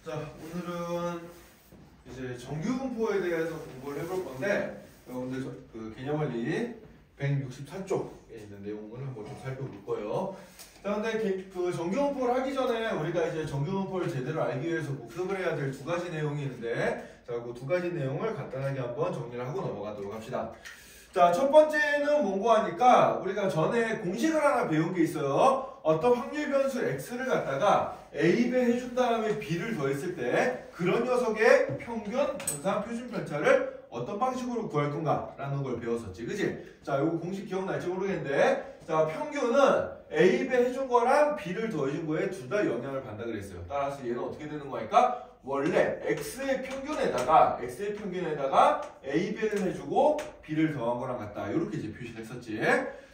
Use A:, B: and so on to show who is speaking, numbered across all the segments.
A: 자, 오늘은 이제 정규분포에 대해서 공부를 해볼 건데, 여러분들 그 개념원리 164쪽에 있는 내용을 한번 좀 살펴볼 거예요. 자, 근데 그 정규분포를 하기 전에 우리가 이제 정규분포를 제대로 알기 위해서 복습을 해야 될 두 가지 내용이 있는데, 자, 그 두 가지 내용을 간단하게 한번 정리를 하고 넘어가도록 합시다. 자, 첫 번째는 뭔고 하니까 우리가 전에 공식을 하나 배운 게 있어요. 어떤 확률 변수 x를 갖다가 a 배 해준 다음에 b를 더했을 때 그런 녀석의 평균, 분산, 표준 편차를 어떤 방식으로 구할 건가 라는 걸 배웠었지, 그치? 자, 요거 공식 기억날지 모르겠는데, 자, 평균은 a 배 해준 거랑 b를 더해준 거에 둘 다 영향을 받는다 그랬어요. 따라서 얘는 어떻게 되는 거니까 원래 x의 평균에다가 a배를 해주고 b를 더한 거랑 같다, 이렇게 이제 표시를 했었지.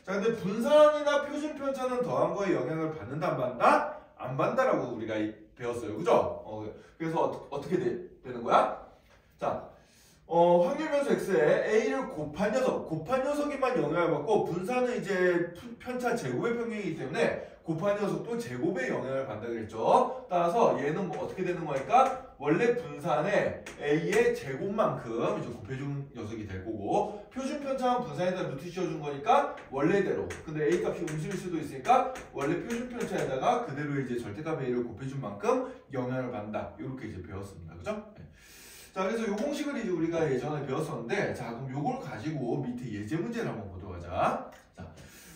A: 자, 근데 분산이나 표준 편차는 더한 거에 영향을 받는다 안 받는다? 안 받는다라고 우리가 배웠어요, 그죠? 그래서 어떻게 되는 거야? 자, 확률 변수 x에 a를 곱한 녀석이만 영향을 받고, 분산은 이제 편차 제곱의 평균이기 때문에 곱한 녀석도 제곱의 영향을 받는다 그랬죠. 따라서 얘는 뭐 어떻게 되는 거니까 원래 분산에 a의 제곱만큼 이제 곱해준 녀석이 될 거고, 표준 편차는 분산에다 루트 씌워준 거니까 원래대로. 근데 a 값이 음수일 수도 있으니까 원래 표준 편차에다가 그대로 이제 절대값 a를 곱해준 만큼 영향을 받는다. 이렇게 이제 배웠습니다, 그죠? 네. 자, 그래서 요 공식을 이제 우리가 예전에 배웠었는데, 자, 그럼 요걸 가지고 밑에 예제 문제를 한번 보도록 하자. 자,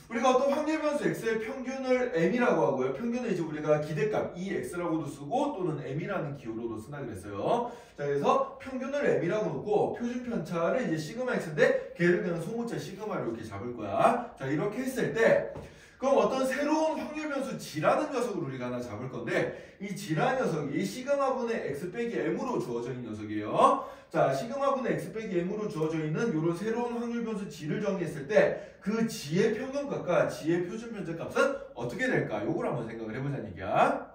A: 우리가 어떤 확률 변수 x의 평균을 m이라고 하고요. 평균은 이제 우리가 기대값 ex라고도 쓰고 또는 m이라는 기호로도 쓴다 그랬어요. 자, 그래서 평균을 m이라고 놓고 표준 편차를 이제 시그마 x인데 걔를 그냥 소문자 시그마로 이렇게 잡을 거야. 자, 이렇게 했을 때 그럼 어떤 새로운 확률 변수 g라는 녀석을 우리가 하나 잡을 건데, 이 g라는 녀석이 시그마분의 x 빼기 m으로 주어져 있는 녀석이에요. 자, 시그마분의 x 빼기 m으로 주어져 있는 이런 새로운 확률 변수 g를 정의했을 때 그 g의 평균값과 g의 표준 편차 값은 어떻게 될까? 요걸 한번 생각을 해보자는 얘기야.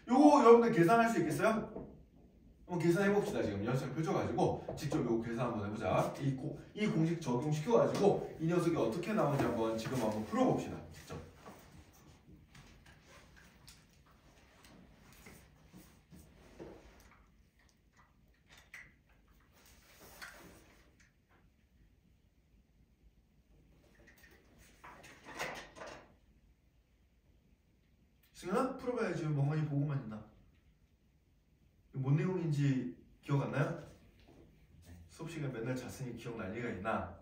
A: 요거 여러분들 계산할 수 있겠어요? 한번 계산해봅시다. 지금 연습 펼쳐가지고 직접 요거 계산 한번 해보자. 이 공식 적용시켜가지고 이 녀석이 어떻게 나오는지 한번 지금 한번 풀어봅시다. 직접. 승현아? 풀어봐야지. 멍하니 보고만 있나? 뭔 내용인지 기억 안 나요? 수업 시간 맨날 잤으니 기억날 리가 있나?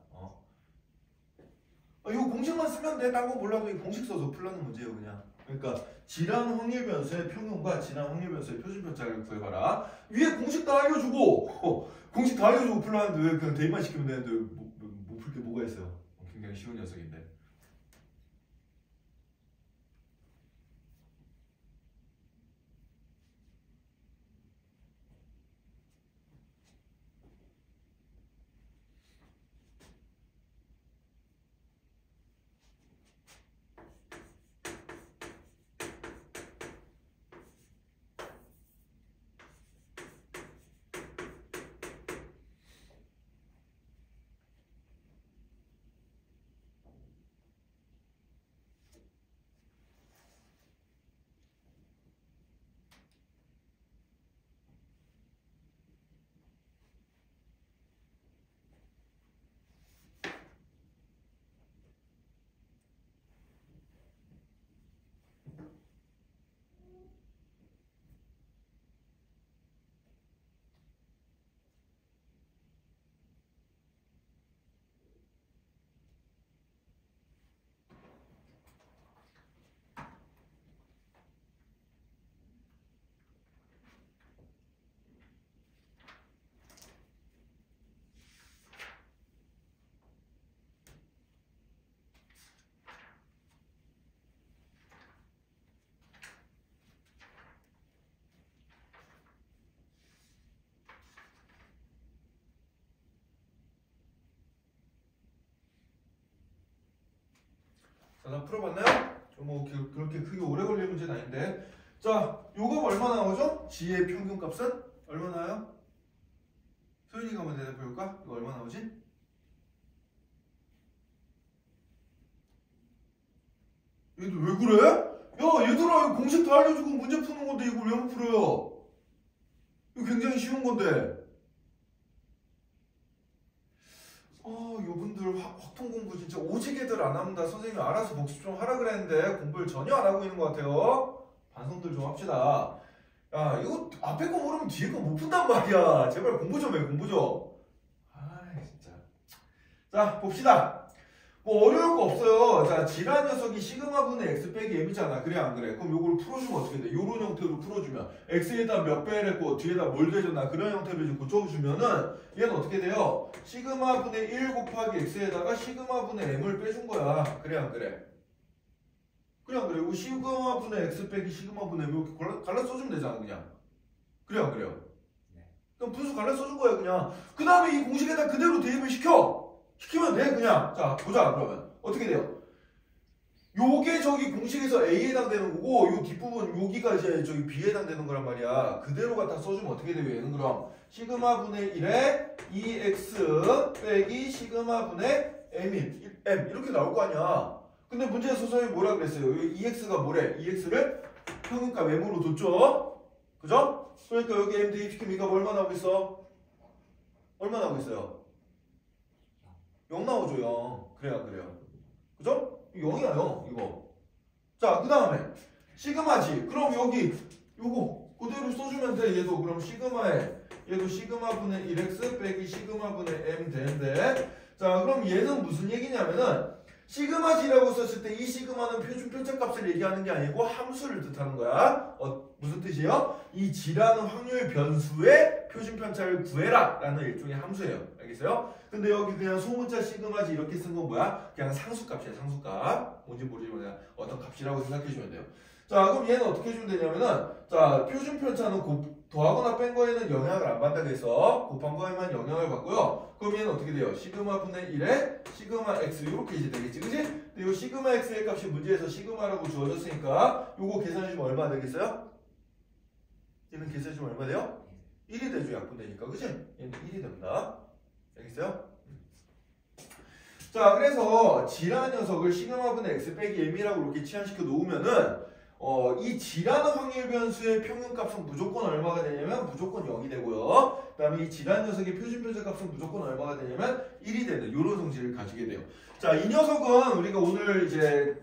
A: 이거 공식만 쓰면 돼. 딴 거 몰라도 이 공식 써서 풀라는 문제예요, 그냥. 그러니까 질환 확률 변수의 평균과 질환 확률 변수의 표준 편차를 구해봐라. 위에 공식 다 알려주고 공식 다 알려주고 풀라는데 왜 그냥 대입만 시키면 되는데 못 풀 게 뭐가 있어요? 굉장히 쉬운 녀석인데. 자, 다 풀어봤나요? 뭐 그렇게 크게 오래 걸릴 문제는 아닌데. 자, 요거 얼마 나오죠? g의 평균값은 얼마 나와요? 소윤이가 한번 대답해볼까? 이거 얼마 나오지? 얘들 왜 그래? 야, 얘들아, 이거 공식 다 알려주고 문제 푸는 건데 이걸 왜 못 풀어요? 이거 굉장히 쉬운 건데. 요분들 확통 공부 진짜 오지게들 안 합니다. 선생님이 알아서 복습 좀 하라 그랬는데 공부를 전혀 안 하고 있는 것 같아요. 반성들 좀 합시다. 야, 이거 앞에 거 모르면 뒤에 거 못 푼단 말이야. 제발 공부 좀 해, 공부 좀. 진짜. 자, 봅시다. 뭐 어려울 거 없어요. 자, 지란 녀석이 시그마분의 x 빼기 m이잖아. 그래 안 그래? 그럼 요걸 풀어주면 어떻게 돼? 요런 형태로 풀어주면 x에다 몇 배를 했고 뒤에다 뭘 대줬나 그런 형태로 이제 고쳐주면은 얘는 어떻게 돼요? 시그마분의 1 곱하기 x에다가 시그마분의 m을 빼준 거야. 그래 안 그래? 그래 안 그래? 이거 시그마분의 x 빼기 시그마분의 m 이렇게 갈라 써주면 되잖아 그냥. 그래 안 그래요? 그럼 분수 갈라 써준 거야 그냥. 그 다음에 이 공식에다 그대로 대입을 시키면 돼 그냥. 자 보자 그러면 어떻게 돼요? 요게 저기 공식에서 A에 해당되는 거고 요 뒷부분 여기가 이제 저기 B에 해당되는 거란 말이야. 그대로 갖다 써주면 어떻게 돼요? 얘는 그럼 시그마분의 1에 2x 빼기 시그마분의 m 이렇게 나올 거 아니야. 근데 문제에서 선생님이 뭐라 그랬어요? 2x가 뭐래? 2x를 평균값 m으로 뒀죠? 그죠? 그러니까 여기 m 대입시키면 이 값 얼마 나오고 있어? 얼마 나오고 있어요? 0 나오죠 0. 그래요 그래요. 그죠? 0이야 0 이거. 자 그 다음에 시그마지. 그럼 여기 요거 그대로 써주면 돼. 얘도 그럼 시그마에 얘도 시그마분의 1x 빼기 시그마분의 m 되는데 자 그럼 얘는 무슨 얘기냐면은 시그마지라고 썼을 때 이 시그마는 표준 편차값을 얘기하는 게 아니고 함수를 뜻하는 거야. 무슨 뜻이에요? 이 g라는 확률 변수의 표준 편차를 구해라 라는 일종의 함수예요. 알겠어요? 근데 여기 그냥 소문자 시그마지 이렇게 쓴 건 뭐야? 그냥 상수값이야 상수값. 뭔지 모르지만 그냥 어떤 값이라고 생각해주면 돼요. 자 그럼 얘는 어떻게 해주면 되냐면은 자 표준 편차는 더하거나 뺀 거에는 영향을 안 받는다고 해서 곱한 거에만 영향을 받고요. 그럼 얘는 어떻게 돼요? 시그마분의 1에 시그마 x 이렇게 이제 되겠지 그치? 근데 이 시그마 x의 값이 문제에서 시그마라고 주어졌으니까 요거 계산해주면 얼마 되겠어요? 얘는 계산해주면 얼마 돼요? 1이 되죠 약분되니까 그치? 얘는 1이 됩니다. 알겠어요? 자 그래서 G라는 녀석을 시그마분의 x 빼기 m이라고 이렇게 치환시켜 놓으면은 이 G라는 확률 변수의 평균값은 무조건 얼마가 되냐면 무조건 0이 되고요. 그 다음에 이 G라는 녀석의 표준 편차값은 무조건 얼마가 되냐면 1이 되는 이런 성질을 가지게 돼요. 자, 이 녀석은 우리가 오늘 이제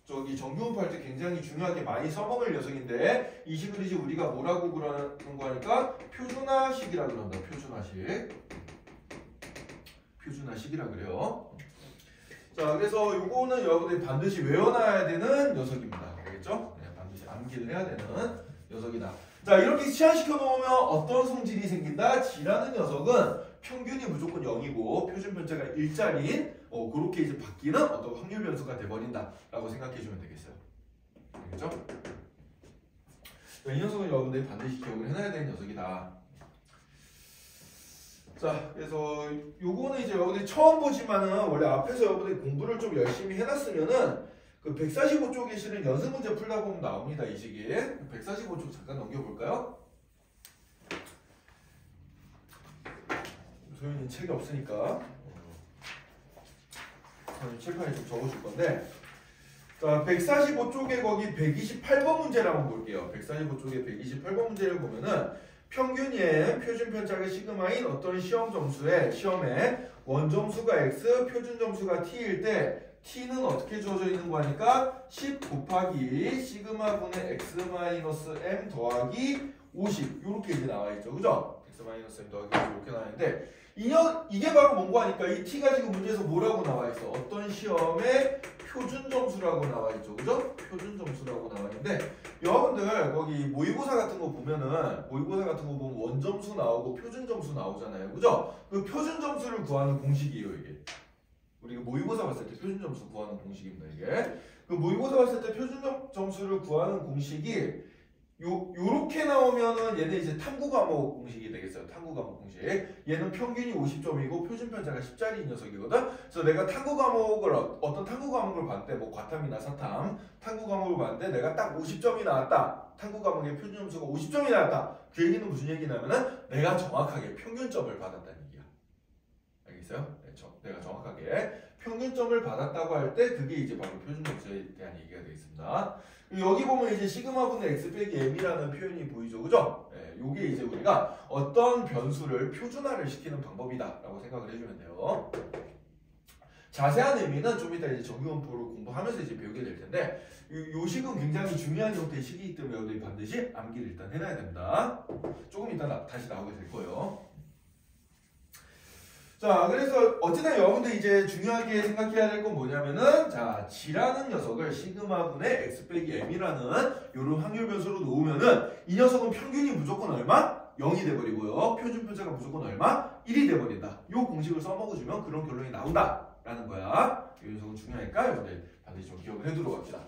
A: 저기 정규분포 할 때 굉장히 중요하게 많이 써먹을 녀석인데 이 식을 이제 우리가 뭐라고 그러는 거 하니까 표준화식이라 그런다. 표준화식이라 그래요. 자, 그래서 요거는 여러분들이 반드시 외워놔야 되는 녀석입니다. 알겠죠? 반드시 암기를 해야 되는 녀석이다. 자 이렇게 치환시켜 놓으면 어떤 성질이 생긴다? G라는 녀석은 평균이 무조건 0이고 표준 편차가 일자리인 그렇게 이제 바뀌는 어떤 확률 변수가 돼버린다 라고 생각해 주면 되겠어요. 알겠죠? 이 녀석은 여러분들이 반드시 기억을 해놔야 되는 녀석이다. 자 그래서 요거는 이제 여러분들이 처음 보지만은 원래 앞에서 여러분들이 공부를 좀 열심히 해놨으면은 그 145쪽에 실은 연습 문제 풀다 보면 나옵니다. 이 시기에 145쪽 잠깐 넘겨볼까요? 소연이 책이 없으니까 저는 칠판에 좀 적어줄 건데 자 145쪽에 거기 128번 문제를 한번 볼게요. 145쪽에 128번 문제를 보면은 평균의 표준 편차가 시그마인 어떤 시험에 원점수가 x, 표준 점수가 t일 때 t는 어떻게 주어져 있는 거니까 10 곱하기 시그마분의 x 마이너스 m 더하기 50 이렇게 이제 나와 있죠. 그죠? x 마이너스 m 더하기 50 이렇게 나와 있는데 이게 바로 뭔가 하니까 이 t가 지금 문제에서 뭐라고 나와 있어? 어떤 시험의 표준 점수라고 나와 있죠. 그죠? 표준 점수라고 나와 있는데 여러분들 거기 모의고사 같은 거 보면은 원점수 나오고 표준 점수 나오잖아요. 그죠? 그 표준 점수를 구하는 공식이에요, 이게. 우리가 모의고사 봤을 때 표준 점수 구하는 공식입니다. 이게 그 모의고사 봤을 때 표준 점수를 구하는 공식이 요렇게 나오면은 얘는 이제 탐구 과목 공식이 되겠어요. 탐구 과목 공식. 얘는 평균이 50점이고 표준 편차가 10짜리인 녀석이거든. 그래서 내가 어떤 탐구 과목을 봤는데 뭐 과탐이나 사탐 탐구 과목을 봤는데 내가 딱 50점이 나왔다. 탐구 과목의 표준 점수가 50점이 나왔다. 그 얘기는 무슨 얘기냐면은 내가 정확하게 평균점을 받았다는 얘기야. 알겠어요? 내가 정확하게 평균점을 받았다고 할 때 그게 이제 바로 표준 점수에 대한 얘기가 되겠습니다. 여기 보면 이제 시그마분의 x 빼기 m이라는 표현이 보이죠, 그죠? 네, 요게 이제 우리가 어떤 변수를 표준화를 시키는 방법이다라고 생각을 해주면 돼요. 자세한 의미는 좀 이따 이제 정규분포를 공부하면서 이제 배우게 될 텐데 요 식은 굉장히 중요한 형태의 식이기 때문에 여러분들이 반드시 암기를 일단 해놔야 됩니다. 조금 이따 다시 나오게 될 거예요. 자, 그래서 어쨌든 여러분들 이제 중요하게 생각해야 될 건 뭐냐면은 자, G라는 녀석을 시그마분의 x 빼기 m이라는 요런 확률 변수로 놓으면은 이 녀석은 평균이 무조건 얼마? 0이 돼버리고요. 표준 편차가 무조건 얼마? 1이 돼버린다. 요 공식을 써먹어주면 그런 결론이 나온다 라는 거야. 이 녀석은 중요하니까 여러분들 반드시 좀 기억을 해두도록 합시다.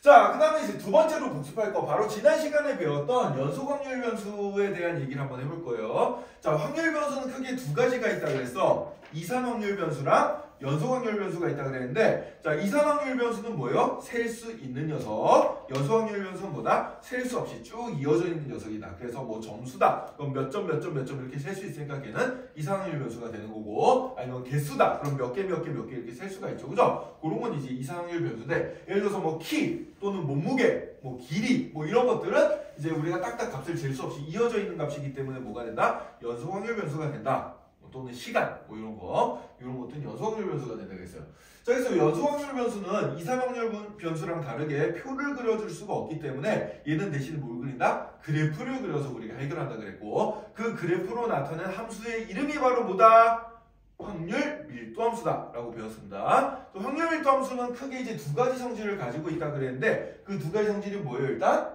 A: 자, 그 다음에 이제 두 번째로 복습할 거 바로 지난 시간에 배웠던 연속 확률 변수에 대한 얘기를 한번 해볼 거예요. 자, 확률 변수는 크게 두 가지가 있다 그랬어. 이산 확률 변수랑 연속 확률 변수가 있다 그랬는데, 자, 이산 확률 변수는 뭐예요? 셀 수 있는 녀석. 연속 확률 변수는 뭐다? 셀 수 없이 쭉 이어져 있는 녀석이다. 그래서 뭐 점수다. 그럼 몇 점 이렇게 셀 수 있으니까 걔는 이산 확률 변수가 되는 거고, 아니면 개수다. 그럼 몇 개 이렇게 셀 수가 있죠. 그죠? 그런 건 이제 이산 확률 변수인데, 예를 들어서 뭐 키 또는 몸무게, 뭐 길이, 뭐 이런 것들은 이제 우리가 딱딱 값을 잴 수 없이 이어져 있는 값이기 때문에 뭐가 된다? 연속 확률 변수가 된다. 또는 시간, 뭐 이런 것들은 연속 확률 변수가 된다고 했어요. 자, 그래서 연속 확률 변수는 이산 확률 변수랑 다르게 표를 그려줄 수가 없기 때문에 얘는 대신 뭘 그린다? 그래프를 그려서 우리가 해결한다 그랬고, 그 그래프로 나타낸 함수의 이름이 바로 뭐다? 확률 밀도 함수다 라고 배웠습니다. 또 확률 밀도 함수는 크게 이제 두 가지 성질을 가지고 있다 그랬는데, 그 두 가지 성질이 뭐예요? 일단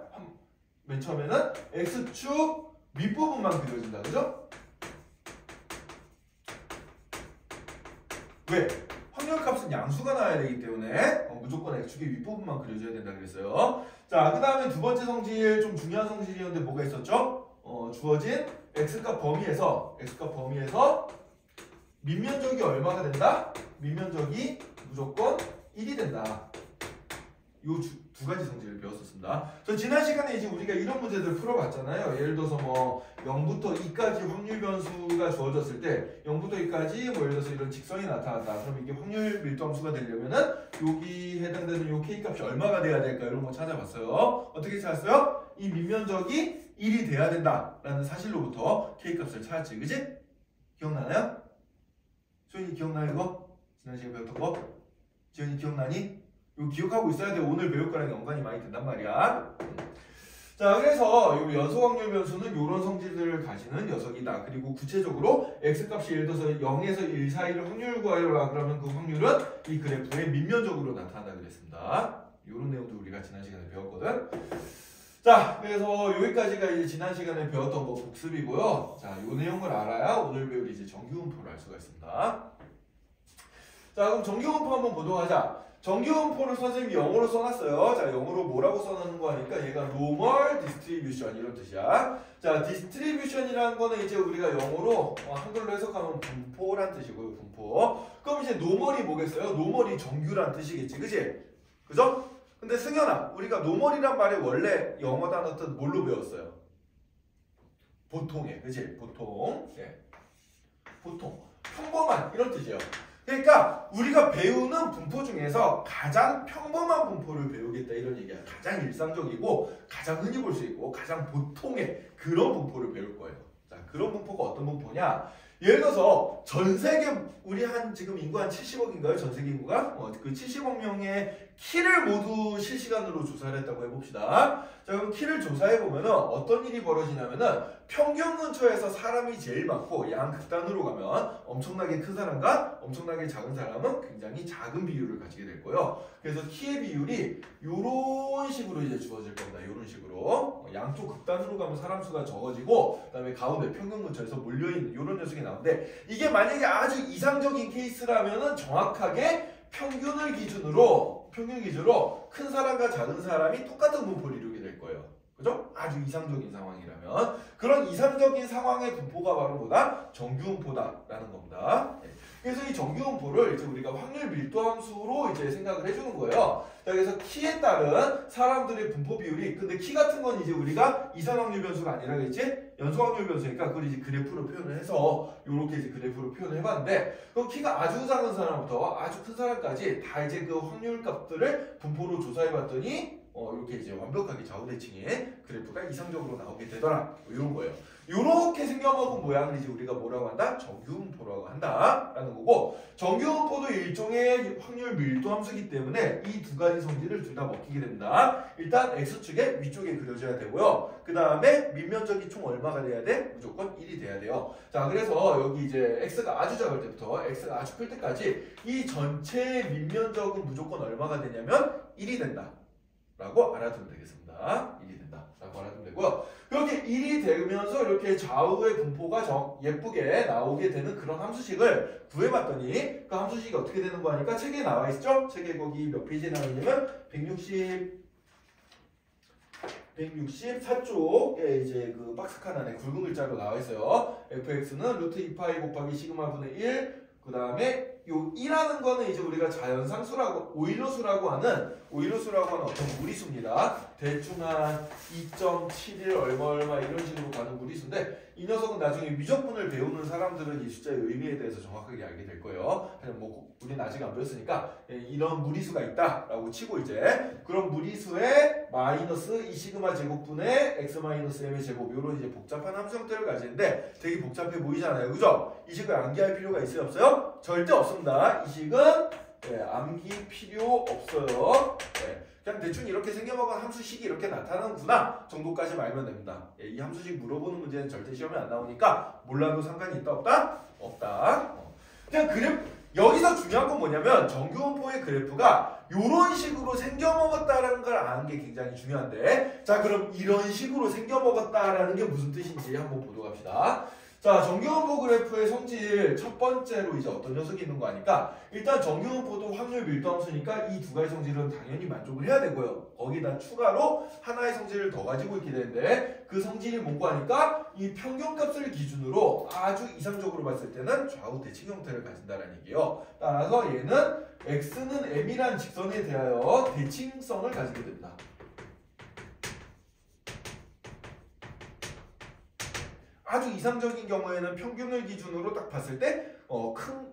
A: 맨 처음에는 x축 밑부분만 그려진다, 그죠? 왜? 확률값은 양수가 나와야 되기 때문에 무조건 x축의 윗부분만 그려줘야 된다 그랬어요. 자, 그 다음에 두 번째 성질, 좀 중요한 성질이었는데 뭐가 있었죠? 주어진 x값 범위에서 밑면적이 얼마가 된다? 밑면적이 무조건 1이 된다. 요 두 가지 성질을 배웠었습니다. 저 지난 시간에 이제 우리가 이런 문제들 풀어봤잖아요. 예를 들어서 뭐 0부터 2까지 확률 변수가 주어졌을 때 0부터 2까지 뭐 예를 들어서 이런 직선이 나타났다. 그럼 이게 확률 밀도 함수가 되려면은 여기 해당되는 요 k 값이 얼마가 돼야 될까 이런 거 찾아봤어요. 어떻게 찾았어요? 이 밑면적이 1이 돼야 된다라는 사실로부터 k 값을 찾았지, 그지? 기억나나요? 소연이 기억나요 이거? 지난 시간에 배웠던 거? 지연이 기억나니? 이거 기억하고 있어야 돼. 오늘 배울 거랑 연관이 많이 된단 말이야. 자, 그래서 이 연속 확률 변수는 이런 성질들을 가지는 녀석이다. 그리고 구체적으로 x값이 예를 들어서 0에서 1 사이를 확률 구하라 그러면 그 확률은 이 그래프의 밑면적으로 나타난다 그랬습니다. 이런 내용도 우리가 지난 시간에 배웠거든. 자, 그래서 여기까지가 이제 지난 시간에 배웠던 거 복습이고요. 자, 이 내용을 알아야 오늘 배울 이제 정규분포를 알 수가 있습니다. 자, 그럼 정규분포 한번 보도록 하자. 정규분포를 선생님이 영어로 써놨어요. 자, 영어로 뭐라고 써놓는 거 하니까 얘가 normal distribution 이런 뜻이야. 자, distribution이라는 거는 이제 우리가 영어로 한글로 해석하면 분포란 뜻이고요. 분포. 그럼 이제 normal이 뭐겠어요? normal이 정규란 뜻이겠지, 그지? 그죠? 근데 승현아, 우리가 normal이란 말이 원래 영어 단어 뜻 뭘로 배웠어요? 보통에, 그지? 보통. 예. 보통. 평범한 이런 뜻이에요. 그러니까 우리가 배우는 분포 중에서 가장 평범한 분포를 배우겠다 이런 얘기야. 가장 일상적이고 가장 흔히 볼 수 있고 가장 보통의 그런 분포를 배울 거예요. 자, 그런 분포가 어떤 분포냐? 예를 들어서 전 세계 우리 한 지금 인구 한 70억인가요? 전 세계 인구가? 그 70억 명의 키를 모두 실시간으로 조사를 했다고 해봅시다. 자, 그럼 키를 조사해보면 어떤 일이 벌어지냐면은 평균 근처에서 사람이 제일 많고 양극단으로 가면 엄청나게 큰 사람과 엄청나게 작은 사람은 굉장히 작은 비율을 가지게 될 거예요. 그래서 키의 비율이 이런 식으로 이제 주어질 겁니다. 이런 식으로 양쪽 극단으로 가면 사람 수가 적어지고 그다음에 가운데 평균 근처에서 몰려있는 이런 녀석이 나오는데 이게 만약에 아주 이상적인 케이스라면은 정확하게 평균 기준으로 큰 사람과 작은 사람이 똑같은 분포를 이루게 될 거예요. 그죠? 아주 이상적인 상황이라면 그런 이상적인 상황의 분포가 바로 뭐다? 정규분포다라는 겁니다. 그래서 이 정규분포를 이제 우리가 확률 밀도 함수로 이제 생각을 해주는 거예요. 자, 그래서 키에 따른 사람들의 분포 비율이 근데 키 같은 건 이제 우리가 이산 확률 변수가 아니라 그랬지? 연속 확률 변수니까 그걸 이제 그래프로 표현을 해서 이렇게 이제 그래프로 표현을 해봤는데 그 키가 아주 작은 사람부터 아주 큰 사람까지 다 이제 그 확률 값들을 분포로 조사해봤더니 이렇게 이제 완벽하게 좌우 대칭의 그래프가 이상적으로 나오게 되더라. 이런 거예요. 이렇게 생겨먹은 모양을 이제 우리가 뭐라고 한다? 정규분포라고 한다라는 거고, 정규분포도 일종의 확률 밀도 함수이기 때문에 이 두 가지 성질을 둘 다 먹히게 됩니다. 일단 x축의 위쪽에 그려져야 되고요. 그 다음에 밑면적이 총 얼마가 돼야 돼? 무조건 1이 돼야 돼요. 자, 그래서 여기 이제 x가 아주 작을 때부터 x가 아주 클 때까지 이 전체 밑면적은 무조건 얼마가 되냐면 1이 된다 라고 알아두면 되겠습니다. 1이 된다 라고 알아두면 되고요. 그렇게 1이 되면서 이렇게 좌우의 분포가 예쁘게 나오게 되는 그런 함수식을 구해봤더니 그 함수식이 어떻게 되는 거 하니까 책에 나와 있죠? 책에 거기 몇 페이지에 나와 있냐면 164쪽에 이제 그 박스칸 안에 굵은 글자로 나와 있어요. fx는 루트 2파이 곱하기 시그마분의 1, 그 다음에 요 2라는 거는 이제 우리가 자연상수라고 오일러수라고 하는 어떤 무리수입니다. 대충 한 2.71 얼마 이런 식으로 가는 무리수인데, 이 녀석은 나중에 미적분을 배우는 사람들은 이 숫자의 의미에 대해서 정확하게 알게 될 거예요. 그냥 뭐 우리는 아직 안 배웠으니까 이런 무리수가 있다라고 치고, 이제 그런 무리수에 마이너스 이 시그마 제곱분의 x 마이너스 m의 제곱, 이런 이제 복잡한 함수 형태를 가지는데 되게 복잡해 보이잖아요, 그죠? 이 식을 암기할 필요가 있어요, 없어요? 절대 없습니다. 이 식은 암기 필요 없어요. 그냥 대충 이렇게 생겨먹은 함수식이 이렇게 나타나는구나 정도까지 알면 됩니다. 이 함수식 물어보는 문제는 절대 시험에 안 나오니까 몰라도 상관이 있다 없다? 없다. 그냥 여기서 중요한 건 뭐냐면 정규분포의 그래프가 이런 식으로 생겨먹었다라는 걸 아는 게 굉장히 중요한데, 자, 그럼 이런 식으로 생겨먹었다라는 게 무슨 뜻인지 한번 보도록 합시다. 자, 정규분포 그래프의 성질 첫 번째로 이제 어떤 녀석이 있는 거 아니까, 일단 정규분포도 확률 밀도 함수니까 이 두 가지 성질은 당연히 만족을 해야 되고요. 거기다 추가로 하나의 성질을 더 가지고 있게 되는데, 그 성질이 뭔고 하니까 이 평균값을 기준으로 아주 이상적으로 봤을 때는 좌우 대칭 형태를 가진다는 얘기예요. 따라서 얘는 x는 m이란 직선에 대하여 대칭성을 가지게 됩니다. 아주 이상적인 경우에는 평균을 기준으로 딱 봤을 때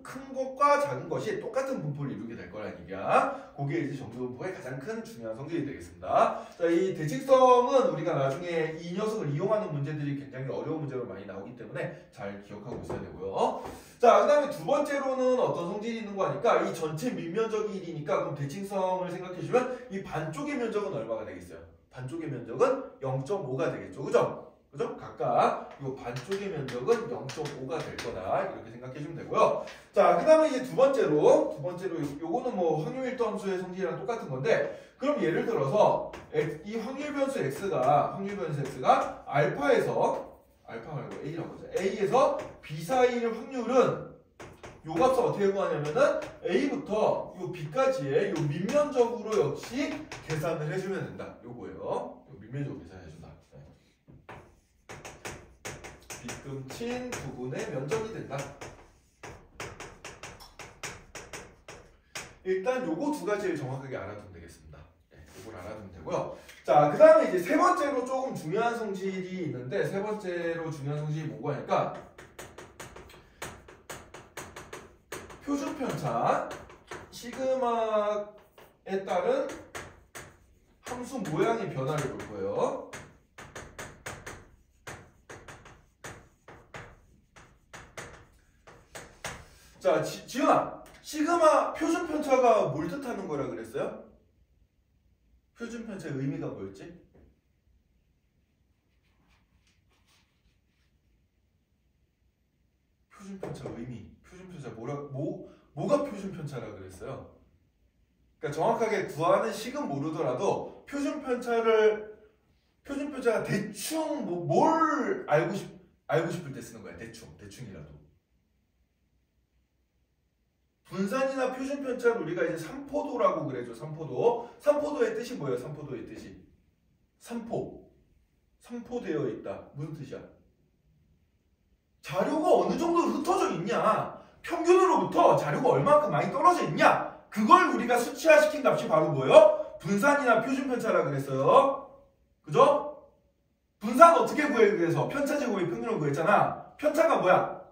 A: 큰 것과 작은 것이 똑같은 분포를 이루게 될 거라는 얘기야. 그게 이제 정규분포의 가장 큰 중요한 성질이 되겠습니다. 자, 이 대칭성은 우리가 나중에 이 녀석을 이용하는 문제들이 굉장히 어려운 문제로 많이 나오기 때문에 잘 기억하고 있어야 되고요. 자, 그 다음에 두 번째로는 어떤 성질이 있는 거 하니까, 이 전체 밑면적이 1이니까 그럼 대칭성을 생각해주면 이 반쪽의 면적은 얼마가 되겠어요? 반쪽의 면적은 0.5가 되겠죠, 그죠? 그죠? 각각 이 반쪽의 면적은 0.5가 될 거다, 이렇게 생각해 주면 되고요. 자, 그 다음에 이제 두 번째로 요거는 뭐 확률 밀도 함수의 성질이랑 똑같은 건데, 그럼 예를 들어서 이 확률 변수 x가 알파 말고 a라고 하죠. a에서 b 사이의 확률은 요 값을 어떻게 구하냐면은 a부터 요 b까지의 요 밑면적으로 역시 계산을 해주면 된다, 요거예요. 요 밑면적으로 계산해준다. 빗금친 부분의 면적이 된다. 일단 요거 두 가지를 정확하게 알아두면 되겠습니다. 요걸 알아두면 되고요. 자, 그 다음에 이제 세 번째로 조금 중요한 성질이 있는데, 세 번째로 중요한 성질이 뭐가 하니까 표준 편차 시그마에 따른 함수 모양의 변화를 볼 거예요. 자, 지훈아, 시그마 표준 편차가 뭘 뜻하는 거라 그랬어요? 표준 편차의 의미가 뭐였지? 표준 편차 의미, 표준 편차 뭐가 표준 편차라 그랬어요? 그러니까 정확하게 구하는 식은 모르더라도 표준 편차가 대충 뭘 알고 싶을 때 쓰는 거야. 대충이라도. 분산이나 표준 편차를 우리가 이제 삼포도라고 그래죠. 삼포도의 뜻이 뭐예요? 삼포도의 뜻이 삼포되어 있다. 무슨 뜻이야? 자료가 어느 정도 흩어져 있냐, 평균으로부터 자료가 얼마큼 많이 떨어져 있냐, 그걸 우리가 수치화시킨 값이 바로 뭐예요? 분산이나 표준 편차라 그랬어요. 그죠? 분산 어떻게 구해? 그래서 편차 제곱이 평균을 구했잖아. 편차가 뭐야?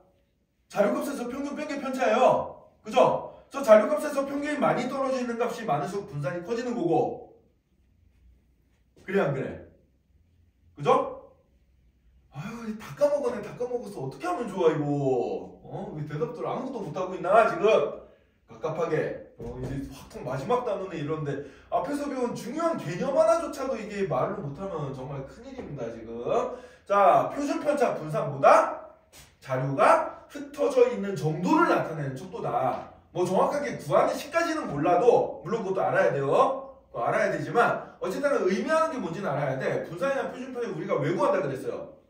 A: 자료값에서 평균 뺀 게 편차예요. 그죠? 저 자료값에서 평균이 많이 떨어져 있는 값이 많을수록 분산이 커지는 거고, 그래 안 그래? 그죠? 아유 다 까먹었네. 다 까먹었어. 어떻게 하면 좋아 이거? 왜 대답들 아무것도 못하고 있나 지금? 갑갑하게 이제 확 마지막 단어는 이런데 앞에서 배운 중요한 개념 하나조차도 이게 말로 못하면 정말 큰일입니다 지금. 자, 표준편차 분산보다 자료가 흩어져 있는 정도를 나타내는 척도다. 뭐 정확하게 구하는 시까지는 몰라도 물론 그것도 알아야 돼요. 그거 알아야 되지만 어쨌든 의미하는 게 뭔지는 알아야 돼. 분산이나 표준편차 우리가 왜 구한다 그랬어요?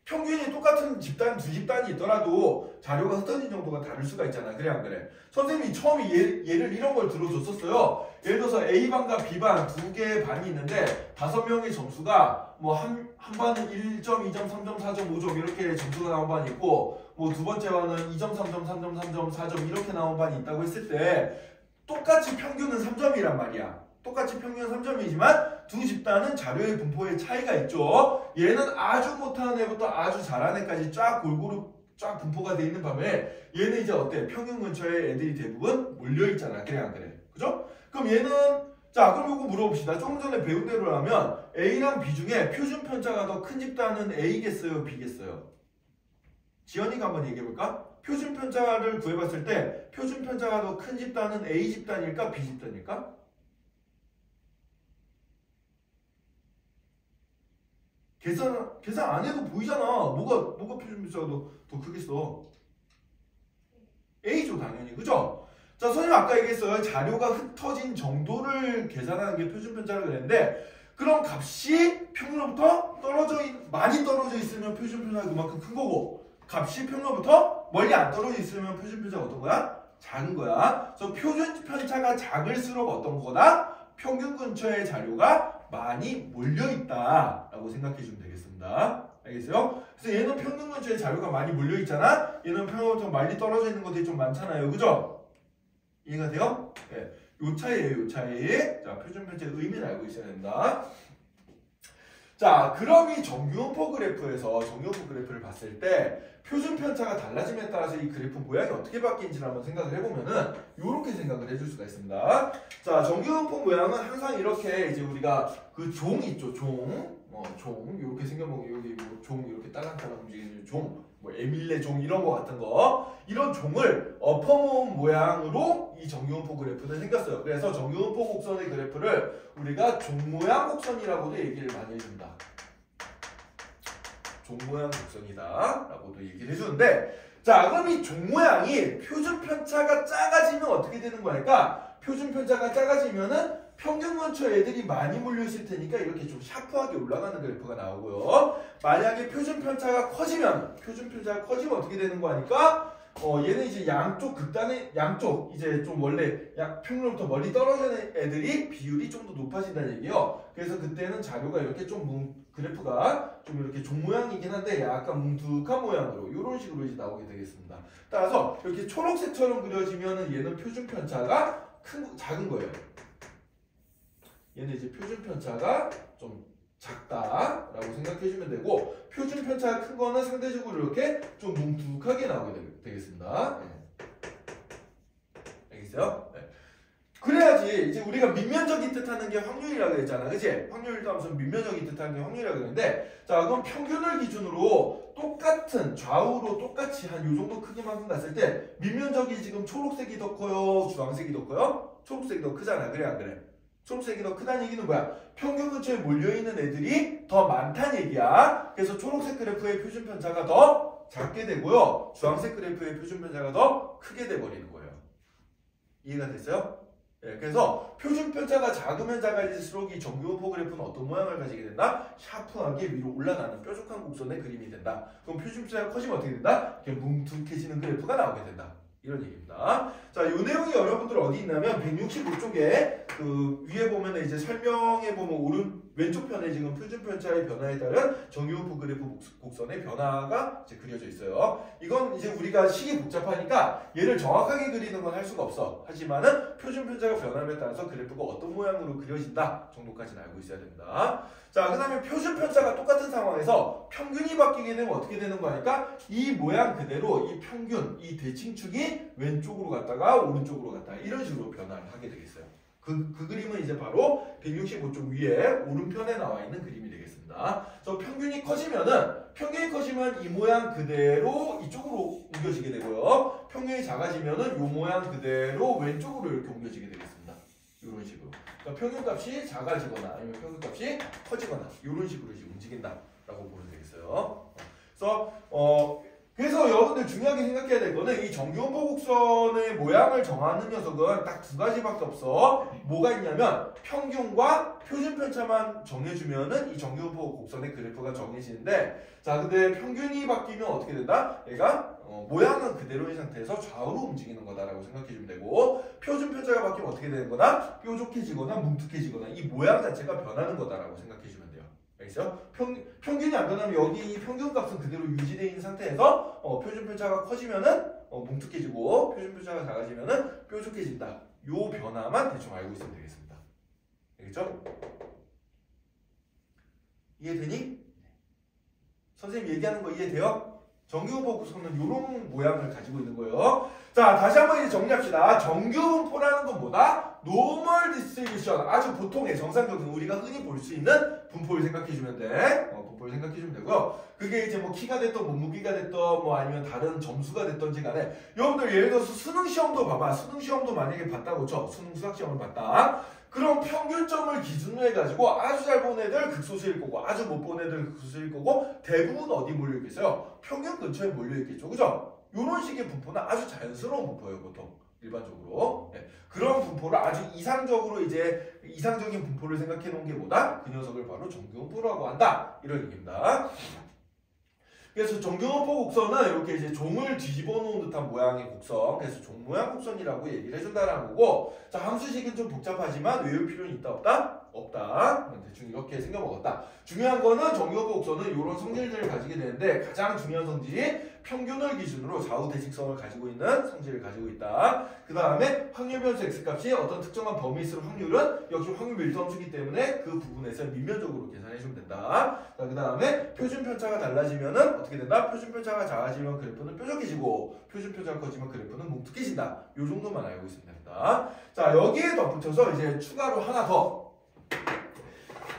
A: 평균이 똑같은 집단 두 집단이 있더라도 자료가 흩어진 정도가 다를 수가 있잖아. 그래 안 그래? 선생님이 처음에 예를 이런 걸 들어줬었어요. 예를 들어서 A반과 B반 두 개의 반이 있는데 5명의 점수가 뭐 한 반은 1점, 2점, 3점, 4점, 5점 이렇게 점수가 나온 반이 있고 뭐 두 번째 반은 2점, 3점, 3점, 3점, 4점 이렇게 나온 반이 있다고 했을 때 똑같이 평균은 3점이란 말이야. 똑같이 평균은 3점이지만 두 집단은 자료의 분포의 차이가 있죠. 얘는 아주 못하는 애부터 아주 잘하는 애까지 쫙 골고루 쫙 분포가 돼 있는 반면에 얘는 이제 어때? 평균 근처에 애들이 대부분 몰려있잖아. 그래 안 그래? 그죠? 그럼 얘는 자 그럼 이거 물어봅시다. 조금 전에 배운 대로라면 A랑 B 중에 표준 편차가 더 큰 집단은 A겠어요? B겠어요? 지연이가 한번 얘기해볼까? 표준 편차를 구해봤을 때 표준 편차가 더 큰 집단은 A 집단일까? B 집단일까? 계산 안 해도 보이잖아. 뭐가 표준 편차가 더 크겠어? A죠 당연히. 그죠? 자 선생님 아까 얘기했어요. 자료가 흩어진 정도를 계산하는 게 표준 편차라고 그랬는데 그럼 값이 평균으로부터 많이 떨어져 있으면 표준 편차가 그만큼 큰 거고 값이 평균으로부터 멀리 안 떨어져 있으면 표준 편차가 어떤 거야? 작은 거야. 그래서 표준 편차가 작을수록 어떤 거다? 평균 근처의 자료가 많이 몰려있다 라고 생각해 주면 되겠습니다. 알겠어요? 그래서 얘는 평균 근처에 자료가 많이 몰려있잖아. 얘는 평균부터 많이 떨어져 있는 것들이 좀 많잖아요. 그죠? 이해가 돼요? 네. 요 차이예요. 요 차이. 자, 표준 편차의 의미를 알고 있어야 된다. 자, 그럼 이 정규분포 그래프에서 정규분포 그래프를 봤을 때 표준 편차가 달라짐에 따라서 이 그래프 모양이 어떻게 바뀌는지를 한번 생각을 해보면은 이렇게 생각을 해줄 수가 있습니다. 자, 정규분포 모양은 항상 이렇게 이제 우리가 그 종 있죠, 종. 종 이렇게 생겨보면 여기 뭐 종 이렇게 딸랑딸랑 움직이는 종, 뭐 에밀레 종 이런 거 같은 거 이런 종을 엎어놓은 모양으로 이 정규분포 그래프는 생겼어요. 그래서 정규분포 곡선의 그래프를 우리가 종 모양 곡선이라고도 얘기를 많이 해준다. 종 모양 곡선이다 라고도 얘기를 해주는데 자 그럼 이 종 모양이 표준 편차가 작아지면 어떻게 되는 거니까 표준 편차가 작아지면은 평균 근처 애들이 많이 몰려있을 테니까 이렇게 좀 샤프하게 올라가는 그래프가 나오고요. 만약에 표준 편차가 커지면 어떻게 되는 거 하니까 얘는 이제 양쪽 극단의 양쪽 이제 좀 원래 평균으로부터 멀리 떨어지는 애들이 비율이 좀 더 높아진다는 얘기예요. 그래서 그때는 자료가 이렇게 좀 그래프가 좀 이렇게 종 모양이긴 한데 약간 뭉툭한 모양으로 이런 식으로 이제 나오게 되겠습니다. 따라서 이렇게 초록색처럼 그려지면은 얘는 표준 편차가 작은 거예요. 얘는 이제 표준 편차가 좀 작다라고 생각해주면 되고 표준 편차가 큰 거는 상대적으로 이렇게 좀 뭉툭하게 나오게 되겠습니다. 네. 알겠어요? 네. 그래야지 이제 우리가 밑면적이 뜻하는 게 확률이라고 했잖아. 그치? 확률도 하면서 밑면적이 뜻하는 게 확률이라고 했는데 자 그럼 평균을 기준으로 똑같은 좌우로 똑같이 한 요 정도 크기만큼 갔을 때 밑면적이 지금 초록색이 더 커요? 주황색이 더 커요? 초록색이 더 크잖아. 그래 안 그래? 초록색이 더 크다는 얘기는 뭐야? 평균 근처에 몰려있는 애들이 더 많다는 얘기야. 그래서 초록색 그래프의 표준 편차가 더 작게 되고요. 주황색 그래프의 표준 편차가 더 크게 돼버리는 거예요. 이해가 됐어요? 네, 그래서 표준 편차가 작으면 작아질수록 이 정규분포 그래프는 어떤 모양을 가지게 된다? 샤프하게 위로 올라가는 뾰족한 곡선의 그림이 된다. 그럼 표준 편차가 커지면 어떻게 된다? 이렇게 뭉툭해지는 그래프가 나오게 된다. 이런 얘기입니다. 자, 이 내용이 여러분들 어디 있냐면 165쪽에 그 위에 보면 이제 설명에 보면 왼쪽 편에 지금 표준 편차의 변화에 따른 정규분포 그래프 곡선의 변화가 이제 그려져 있어요. 이건 이제 우리가 식이 복잡하니까 얘를 정확하게 그리는 건 할 수가 없어. 하지만은 표준 편차가 변함에 따라서 그래프가 어떤 모양으로 그려진다 정도까지는 알고 있어야 됩니다. 자, 그 다음에 표준 편차가 똑같은 상황에서 평균이 바뀌게 되면 어떻게 되는 거니까 이 모양 그대로 이 평균, 이 대칭축이 왼쪽으로 갔다가 오른쪽으로 갔다가 이런 식으로 변화를 하게 되겠어요. 그 그림은 이제 바로 165쪽 위에 오른편에 나와 있는 그림이 되겠습니다. 그래서 평균이 커지면 이 모양 그대로 이쪽으로 옮겨지게 되고요. 평균이 작아지면은 이 모양 그대로 왼쪽으로 이렇게 옮겨지게 되겠습니다. 이런 식으로. 그러니까 평균값이 작아지거나 아니면 평균값이 커지거나 이런 식으로 이제 움직인다라고 보면 되겠어요. 그래서 여러분들 중요하게 생각해야 될 거는 이 정규분포 곡선의 모양을 정하는 녀석은 딱 두 가지밖에 없어. 뭐가 있냐면 평균과 표준 편차만 정해주면은 이 정규분포 곡선의 그래프가 정해지는데, 자 근데 평균이 바뀌면 어떻게 된다? 얘가 모양은 그대로인 상태에서 좌우로 움직이는 거다라고 생각해주면 되고, 표준 편차가 바뀌면 어떻게 되는 거다? 뾰족해지거나 뭉툭해지거나 이 모양 자체가 변하는 거다라고 생각해주면 돼요. 알겠어요? 평균이 안 변하면 여기 평균 값은 그대로 유지되어 있는 상태에서 표준 편차가 커지면은 뭉툭해지고 표준 편차가 작아지면은 뾰족해진다. 요 변화만 대충 알고 있으면 되겠습니다. 알겠죠? 이해되니? 선생님 얘기하는 거 이해돼요? 정규분포 곡선은 이런 모양을 가지고 있는 거예요. 자, 다시 한번 이제 정리합시다. 정규분포라는 건 뭐다? 노멀 디스트리뷰션. 아주 보통의 정상적인 우리가 흔히 볼 수 있는 분포를 생각해주면 돼. 분포를 생각해주면 되고요. 그게 이제 뭐 키가 됐던 몸무게가 됐던 뭐 아니면 다른 점수가 됐던지 간에, 여러분들 예를 들어서 수능 시험도 봐봐. 수능 시험도 만약에 봤다고 쳐. 수능 수학 시험을 봤다. 그럼 평균점을 기준으로 해가지고 아주 잘 본 애들 극소수일 거고 아주 못 본 애들 극소수일 거고 대부분 어디 몰려있겠어요? 평균 근처에 몰려있겠죠. 그죠? 이런 식의 분포는 아주 자연스러운 분포예요. 보통 일반적으로. 네. 그런 분포를 아주 이상적인 분포를 생각해 놓은 게 뭐다? 그 녀석을 바로 정규분포라고 한다. 이런 얘기입니다. 그래서 정규분포 곡선은 이렇게 이제 종을 뒤집어 놓은 듯한 모양의 곡선, 그래서 종 모양 곡선이라고 얘기를 해준다는 거고, 자 함수식은 좀 복잡하지만 외울 필요는 있다 없다? 없다. 대충 이렇게 생겨먹었다. 중요한 거는 정규분포 곡선은 이런 성질들을 가지게 되는데, 가장 중요한 성질이 평균을 기준으로 좌우 대칭성을 가지고 있는 성질을 가지고 있다. 그 다음에 확률 변수 x값이 어떤 특정한 범위 있을 확률은 역시 확률 밀도함수기 때문에 그 부분에서 민면적으로 계산해주면 된다. 자, 그 다음에 표준 편차가 달라지면은 어떻게 된다? 표준 편차가 작아지면 그래프는 뾰족해지고 표준 편차가 커지면 그래프는 뭉툭해진다. 요 정도만 알고 있으면 됩니다. 자, 여기에 덧붙여서 이제 추가로 하나 더.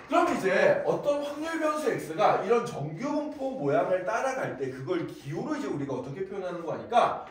A: 그럼 이제 어떤 확률 변수 x가 이런 정규분포 모양을 따라갈 때 그걸 기호로 이제 우리가 어떻게 표현하는 거 하니까,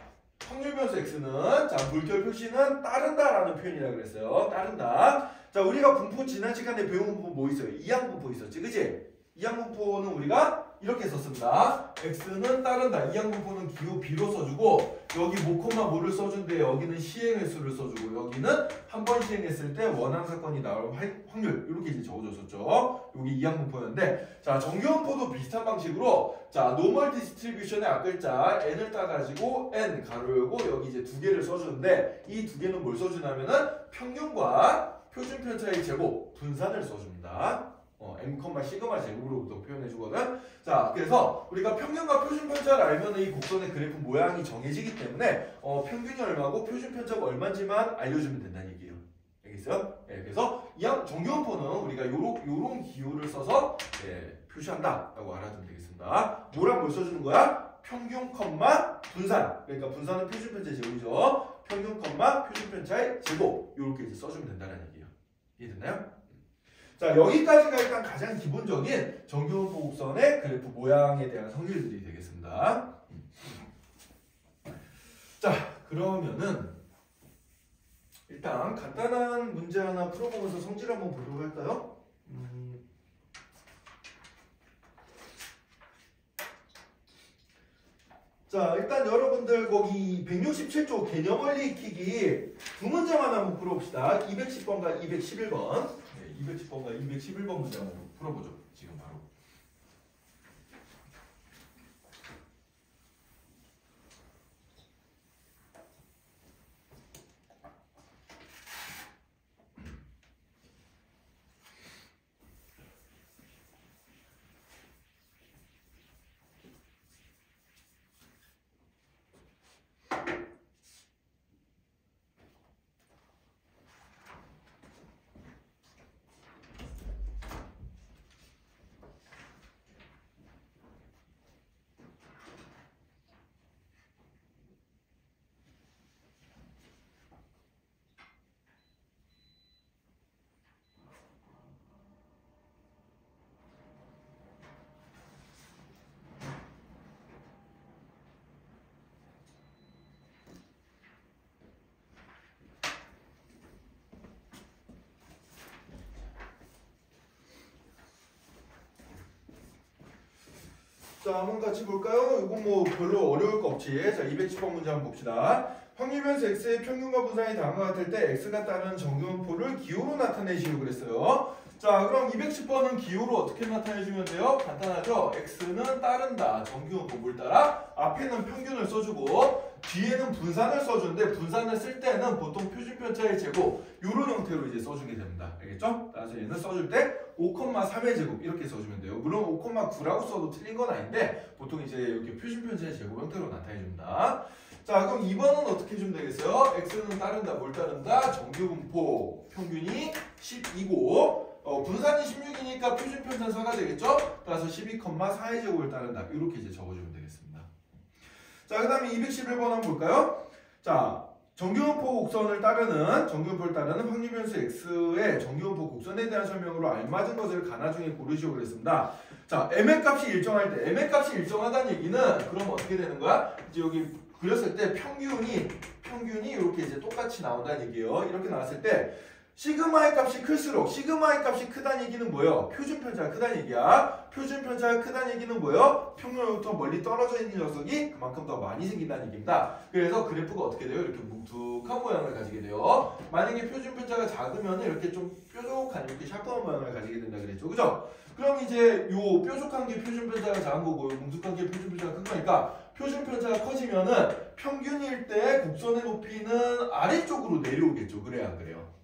A: 확률 변수 x는 자 물결 표시는 따른다라는 표현이라 그랬어요. 따른다. 자 우리가 분포 지난 시간에 배운 분포 뭐 있어요? 이항분포 있었지, 그지? 이항분포는 우리가 이렇게 썼습니다. x는 따른다. 이항분포는 기호 b로 써주고, 여기 모콤마 뭐를 써준대. 여기는 시행횟수를 써주고, 여기는 한 번 시행했을 때 원하는 사건이 나올 확률, 이렇게 이제 적어줬었죠. 여기 이항분포였는데, 자 정규분포도 비슷한 방식으로, 자 노멀 디스트리뷰션의 앞글자 n을 따가지고 n 가로 열고 여기 이제 두 개를 써주는데, 이 두 개는 뭘 써주냐면은 평균과 표준 편차의 제곱 분산을 써줍니다. m, 시그마 제곱으로부터 표현해주거든. 자, 그래서 우리가 평균과 표준 편차를 알면 이 곡선의 그래프 모양이 정해지기 때문에 평균이 얼마고 표준 편차가 얼마인지만 알려주면 된다는 얘기예요. 알겠어요? 네, 그래서 정규분포는 우리가 요런 기호를 써서 표시한다라고 알아두면 되겠습니다. 뭐랑 뭘 써주는 거야? 평균, 분산. 그러니까 분산은 표준 편차의 제곱이죠. 평균, 표준 편차의 제곱. 이렇게 이제 써주면 된다는 얘기예요. 이해됐나요? 자, 여기까지가 일단 가장 기본적인 정규분포 곡선의 그래프 모양에 대한 성질들이 되겠습니다. 자, 그러면은 일단 간단한 문제 하나 풀어보면서 성질 한번 보도록 할까요? 자, 일단 여러분들 거기 167쪽 개념원리 익히기 두 문제만 한번 풀어봅시다. 210번과 211번. 210번과 211번 문제 한번 풀어보죠. 지금 바로. 자, 한번 같이 볼까요? 이거 뭐 별로 어려울 거 없지. 자, 210번 문제 한번 봅시다. 확률변수 x의 평균과 분산이 다음과 같을 때 x가 따르는 정규분포를 기호로 나타내시오 그랬어요. 자, 그럼 210번은 기호로 어떻게 나타내주면 돼요? 간단하죠? x는 따른다. 정규분포 뭘 따라? 앞에는 평균을 써주고 뒤에는 분산을 써주는데 분산을 쓸 때는 보통 표준편차의 제곱 이런 형태로 이제 써주게 됩니다. 알겠죠? 따라서 얘는 써줄 때 5,3의 제곱 이렇게 써주면 돼요. 물론 5,9라고 써도 틀린 건 아닌데 보통 이제 이렇게 표준편차의 제곱 형태로 나타내줍니다. 자, 그럼 2번은 어떻게 해주면 되겠어요? x는 따른다. 뭘 따른다? 정규분포 평균이 12고 분산이 16이니까 표준편차 4가 되겠죠? 따라서 12,4의 제곱을 따른다. 이렇게 이제 적어주면 되겠습니다. 자, 그 다음에 211번 한번 볼까요? 자, 정규분포 곡선을 따르는 정규분포를 따르는 확률변수 x의 정규분포 곡선에 대한 설명으로 알맞은 것을 가나 중에 고르시오 그랬습니다. 자, m의 값이 일정할 때 m의 값이 일정하다는 얘기는 그럼 어떻게 되는 거야? 이제 여기 그렸을 때 평균이 이렇게 이제 똑같이 나온다는 얘기예요. 이렇게 나왔을 때 시그마의 값이 클수록 시그마의 값이 크다는 얘기는 뭐예요? 표준편차가 크다는 얘기야. 표준편차가 크다는 얘기는 뭐예요? 평균으로부터 멀리 떨어져 있는 녀석이 그만큼 더 많이 생긴다는 얘기입니다. 그래서 그래프가 어떻게 돼요? 이렇게 뭉툭한 모양을 가지게 돼요. 만약에 표준편차가 작으면 이렇게 좀 뾰족한 이렇게 샤프한 모양을 가지게 된다 그랬죠. 그죠? 그럼 이제 요 뾰족한 게 표준편차가 작은 거고 요 뭉툭한 게 표준편차가 큰 거니까 표준편차가 커지면은 평균일 때 곡선의 높이는 아래쪽으로 내려오겠죠. 그래야 안 그래요?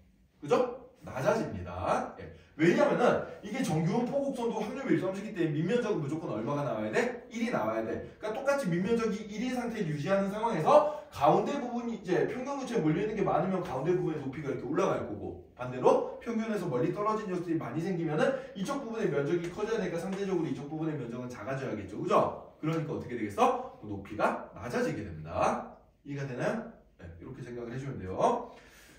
A: 그죠? 낮아집니다. 예. 왜냐면은 이게 정규분포 곡선도 확률 밀도함수이기 때문에 밑면적은 무조건 얼마가 나와야 돼? 1이 나와야 돼. 그러니까 똑같이 밑면적이 1인 상태를 유지하는 상황에서 가운데 부분이 이제 평균근처에 몰려있는 게 많으면 가운데 부분의 높이가 이렇게 올라갈 거고 반대로 평균에서 멀리 떨어진 녀석들이 많이 생기면은 이쪽 부분의 면적이 커져야 되니까 상대적으로 이쪽 부분의 면적은 작아져야겠죠. 그죠? 그러니까 어떻게 되겠어? 높이가 낮아지게 됩니다. 이해가 되나요? 네, 이렇게 생각을 해주면 돼요.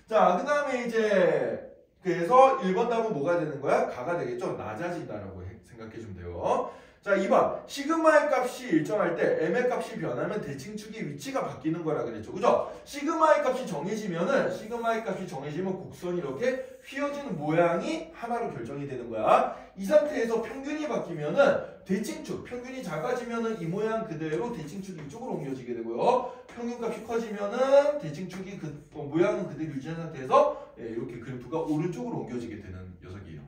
A: 자, 그 다음에 이제 그래서 1번 답은 뭐가 되는 거야? 가가 되겠죠? 낮아진다라고 생각해주면 돼요. 자, 2번 시그마의 값이 일정할 때 m의 값이 변하면 대칭축의 위치가 바뀌는 거라 그랬죠. 그죠? 시그마의 값이 정해지면 곡선이 이렇게 휘어지는 모양이 하나로 결정이 되는 거야. 이 상태에서 평균이 바뀌면은 대칭축, 평균이 작아지면은 이 모양 그대로 대칭축이 이쪽으로 옮겨지게 되고요. 평균값이 커지면은 대칭축이 모양은 그대로 유지한 상태에서 이렇게 그래프가 오른쪽으로 옮겨지게 되는 녀석이에요.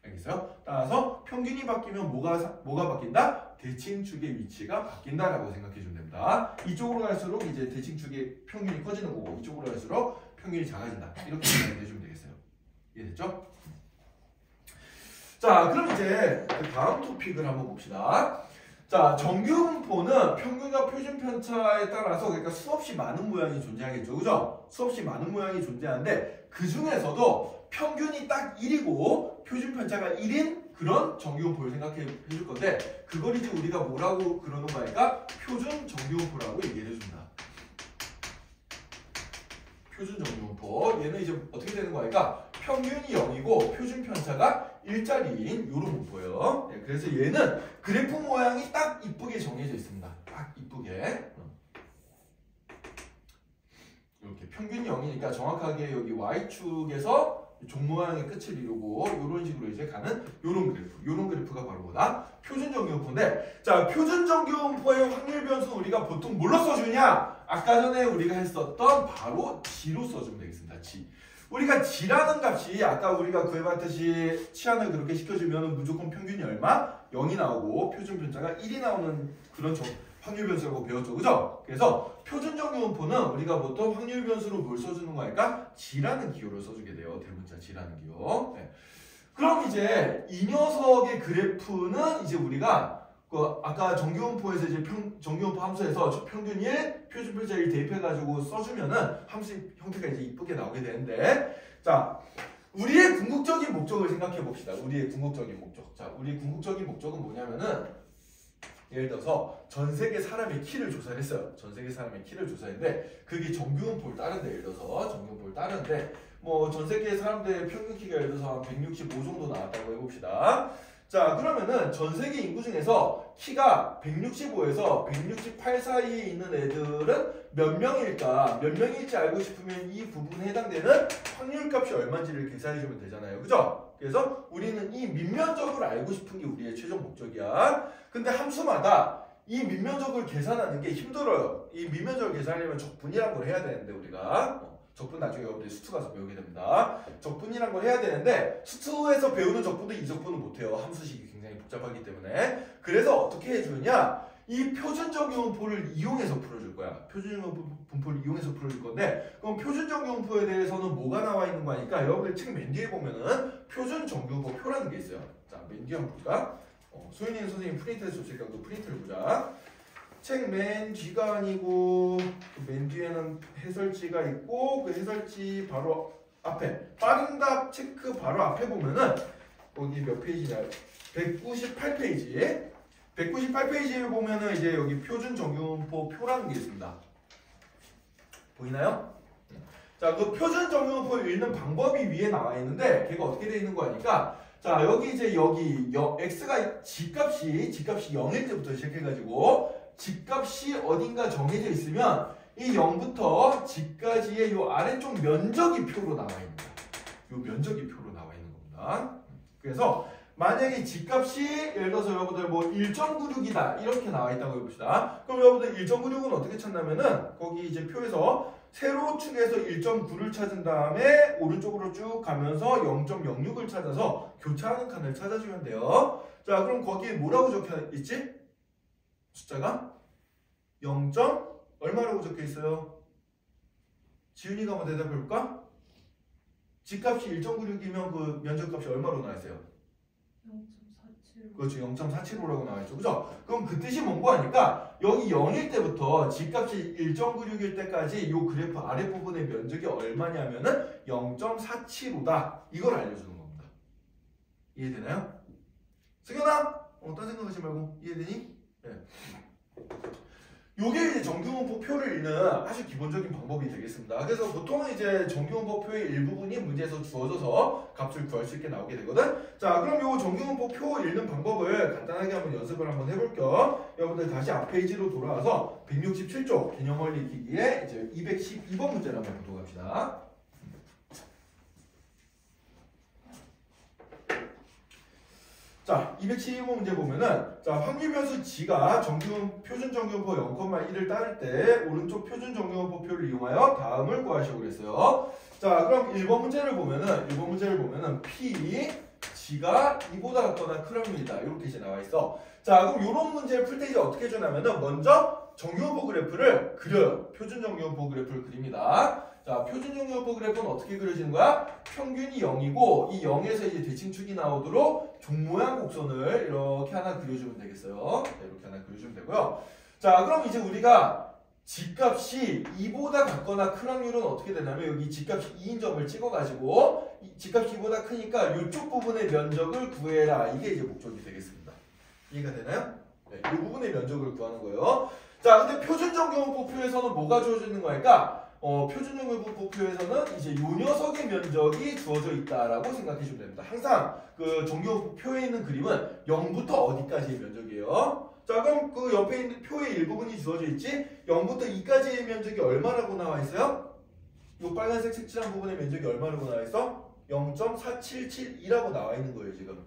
A: 알겠어요? 따라서 평균이 바뀌면 뭐가 바뀐다? 대칭축의 위치가 바뀐다라고 생각해 주면 됩니다. 이쪽으로 갈수록 이제 대칭축의 평균이 커지는 거고 이쪽으로 갈수록 평균이 작아진다. 이렇게 생각해 주면 되겠어요. 이해됐죠? 자, 그럼 이제 그 다음 토픽을 한번 봅시다. 자, 정규분포는 평균과 표준편차에 따라서 그러니까 수없이 많은 모양이 존재하겠죠. 그죠? 수없이 많은 모양이 존재하는데 그 중에서도 평균이 딱 1이고 표준편차가 1인 그런 정규분포를 생각해 줄 건데 그걸 이제 우리가 뭐라고 그러는 거니까 표준 정규분포라고 얘기를 해줍니다. 표준 정규분포. 얘는 이제 어떻게 되는 거니까 평균이 0이고 표준편차가 1짜리인 요런 분포예요. 네, 그래서 얘는 그래프 모양이 딱 이쁘게 정해져 있습니다. 딱 이쁘게. 이렇게 평균이 0이니까 정확하게 여기 Y축에서 종 모양의 끝을 이루고 이런 식으로 이제 가는 요런 그래프가 바로 뭐다? 표준정규분포인데 자, 표준정규분포의 확률 변수는 우리가 보통 뭘로 써주냐? 아까 전에 우리가 했었던 바로 G로 써주면 되겠습니다. G. 우리가 G라는 값이 아까 우리가 구해봤듯이 치환을 그렇게 시켜주면 무조건 평균이 얼마? 0이 나오고 표준편차가 1이 나오는 그런 확률 변수라고 배웠죠. 그죠? 그래서 표준정규분포는 우리가 보통 확률 변수로 뭘 써주는 거니까 G라는 기호를 써주게 돼요. 대문자 G라는 기호. 네. 그럼 이제 이 녀석의 그래프는 이제 우리가 아까 정규분포에서 이제 정규분포 함수에서 평균 1, 표준편차 1 대입해가지고 써주면은 함수 형태가 이제 이쁘게 나오게 되는데 자, 우리의 궁극적인 목적을 생각해 봅시다. 우리의 궁극적인 목적. 자, 우리의 궁극적인 목적은 뭐냐면은 예를 들어서 전 세계 사람의 키를 조사를 했어요. 전 세계 사람의 키를 조사했는데 그게 정규분포를 따른데 예를 들어서 정규분포를 따르는데 뭐 전 세계 사람들의 평균 키가 예를 들어서 한 165 정도 나왔다고 해봅시다. 자, 그러면은 전 세계 인구 중에서 키가 165에서 168 사이에 있는 애들은 몇 명일까? 몇 명일지 알고 싶으면 이 부분에 해당되는 확률값이 얼마인지를 계산해주면 되잖아요. 그죠? 그래서 우리는 이 밑면적을 알고 싶은 게 우리의 최종 목적이야. 근데 함수마다 이 밑면적을 계산하는 게 힘들어요. 이 밑면적을 계산하려면 적분이란 걸 해야 되는데 우리가 적분 나중에 여러분들이 수투 가서 배우게 됩니다. 적분이란 걸 해야 되는데 수투에서 배우는 적분도 이 적분은 못해요. 함수식이 굉장히 복잡하기 때문에. 그래서 어떻게 해주느냐? 이 표준적 이온포를 이용해서 풀어줄 거야. 표준적 분포를 이용해서 풀어줄 건데 그럼 표준적 이온포에 대해서는 뭐가 나와 있는 거니까 여러분들 책 맨 뒤에 보면은 표준정규분포 표라는 게 있어요. 자, 맨 뒤에 한번 볼까? 소윤이 선생님 프린트해서 줬으니까 또 프린트를 보자. 책 맨 뒤가 아니고 맨 뒤에는 해설지가 있고 그 해설지 바로 앞에 빠른 답 체크 바로 앞에 보면은 거기 몇 페이지냐? 198페이지. 198페이지에 보면은 이제 여기 표준 정규분포 표라는 게 있습니다. 보이나요? 자, 그 표준 정규분포를 읽는 방법이 위에 나와 있는데 걔가 어떻게 되어 있는 거니까 자, 여기 이제 여기 x가 g값이 0일 때부터 시작해가지고 g값이 어딘가 정해져 있으면 이 0부터 g까지의 요 아래쪽 면적이 표로 나와 있는 거야. 요 면적이 표로 나와 있는 겁니다. 그래서 만약에 g값이 예를 들어서 여러분들 뭐 1.96이다 이렇게 나와 있다고 해봅시다. 그럼 여러분들 1.96은 어떻게 찾냐면은 거기 이제 표에서 세로축에서 1.9를 찾은 다음에 오른쪽으로 쭉 가면서 0.06을 찾아서 교차하는 칸을 찾아주면 돼요. 자, 그럼 거기에 뭐라고 적혀 있지? 숫자가 0. 얼마라고 적혀 있어요? 지훈이가 한번 대답해 볼까? g값이 1.96이면 그 면적값이 얼마로 나와 있어요?
B: 0.47.
A: 그렇죠. 0.475라고 나와 있죠. 그죠? 그럼 그 뜻이 뭔고 하니까 여기 0일 때부터 g값이 1.96일 때까지 요 그래프 아랫부분의 면적이 얼마냐면은 0.475다. 이걸 알려주는 겁니다. 이해되나요? 승현아! 딴 생각하지 말고 이해되니? 네. 요게 이제 정규분포 표를 읽는 아주 기본적인 방법이 되겠습니다. 그래서 보통은 이제 정규분포 표의 일부분이 문제에서 주어져서 값을 구할 수 있게 나오게 되거든. 자, 그럼 요 정규분포 표 읽는 방법을 간단하게 한번 연습을 한번 해볼 겸 여러분들 다시 앞 페이지로 돌아와서 167쪽 개념원리 익히기에 이제 212번 문제를 한번 보도록 합시다. 자, 212번 문제 보면은 자, 확률변수 g가 표준 정규분포 0,1을 따를 때 오른쪽 표준 정규분포 표를 이용하여 다음을 구하시고 그랬어요. 자, 그럼 1번 문제를 보면은 p g가 2보다 같거나 큰 확률이다. 이렇게 이제 나와 있어. 자, 그럼 이런 문제를 풀 때 이제 어떻게 해주냐면은 먼저 정규분포 그래프를 그려요. 표준 정규분포 그래프를 그립니다. 자, 표준 정규분포 그래프는 어떻게 그려지는 거야? 평균이 0이고 이 0에서 이제 대칭축이 나오도록 종 모양 곡선을 이렇게 하나 그려주면 되겠어요. 네, 이렇게 하나 그려주면 되고요. 자, 그럼 이제 우리가 g값이 2보다 같거나 큰 확률은 어떻게 되냐면 여기 g값이 2인 점을 찍어가지고 g값이 2보다 크니까 이쪽 부분의 면적을 구해라. 이게 이제 목적이 되겠습니다. 이해가 되나요? 네, 이 부분의 면적을 구하는 거예요. 자, 근데 표준 정규분포표에서는 뭐가 주어지는 거니까? 표준 정규분포표에서는 이제 요 녀석의 면적이 주어져 있다라고 생각해 주면 됩니다. 항상 그 정규분포표에 있는 그림은 0부터 어디까지의 면적이에요. 자, 그럼 그 옆에 있는 표의 일부분이 주어져 있지? 0부터 2까지의 면적이 얼마라고 나와 있어요? 요 빨간색 색칠한 부분의 면적이 얼마라고 나와 있어? 0.4772라고 나와 있는 거예요, 지금.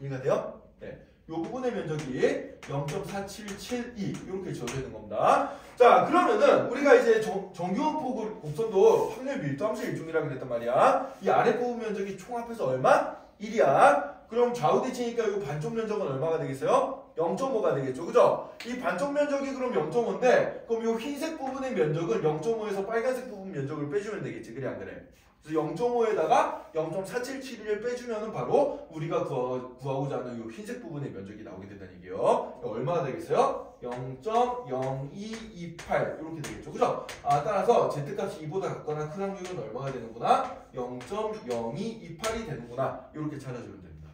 A: 이해가 돼요? 네. 요 부분의 면적이 0.4772 이렇게 주어져 있는 겁니다. 자, 그러면은 우리가 이제 정규분포 곡선도 확률 밀도함수 일종이라고 그랬단 말이야. 이 아랫부분 면적이 총 합해서 얼마? 1이야. 그럼 좌우 대칭이니까 이 반쪽 면적은 얼마가 되겠어요? 0.5가 되겠죠. 그죠? 이 반쪽 면적이 그럼 0.5인데 그럼 이 흰색 부분의 면적은 0.5에서 빨간색 부분 면적을 빼주면 되겠지. 그래 안 그래? 그래서 0.5에다가 0.477을 빼주면은 바로 우리가 구하고자 하는 이 흰색 부분의 면적이 나오게 된다는 얘기예요. 얼마가 되겠어요? 0.0228 이렇게 되겠죠. 그죠? 따라서 z값이 2보다 같거나 큰 확률은 얼마가 되는구나? 0.0228이 되는구나. 이렇게 찾아주면 됩니다.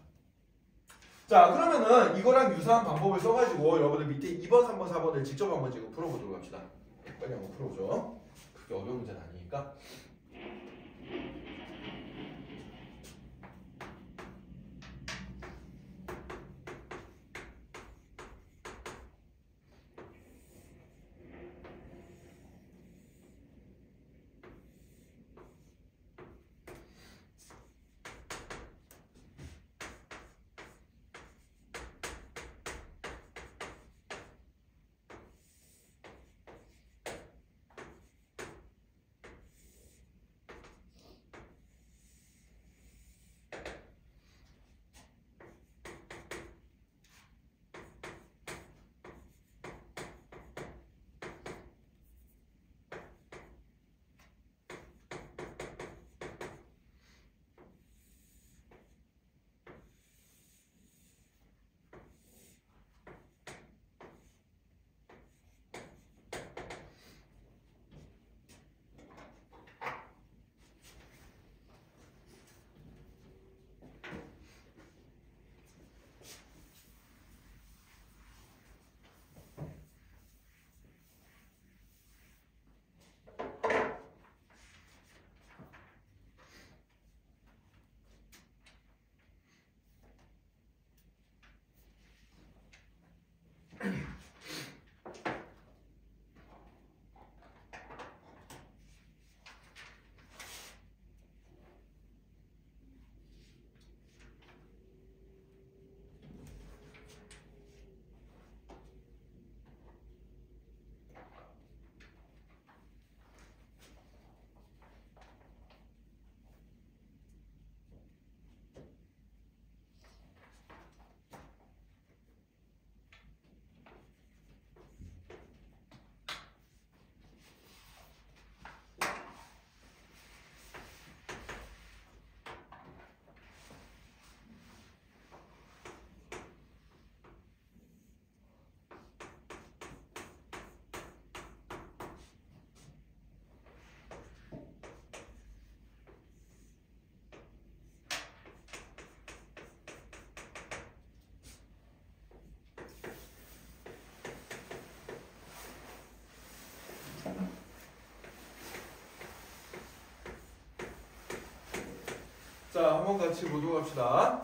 A: 자, 그러면은 이거랑 유사한 방법을 써가지고 여러분들 밑에 2번, 3번, 4번을 직접 한번 지금 풀어보도록 합시다. 빨리 한번 풀어보죠. 그렇게 어려운 문제는 아니니까. 자, 한번 같이 보도록 합시다.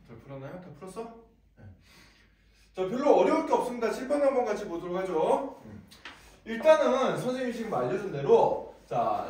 A: 잘 풀었나요? 다 풀었어? 네. 자, 별로 어려울 게 없습니다. 칠판 한번 같이 보도록 하죠. 일단은 선생님이 지금 알려준 대로 자,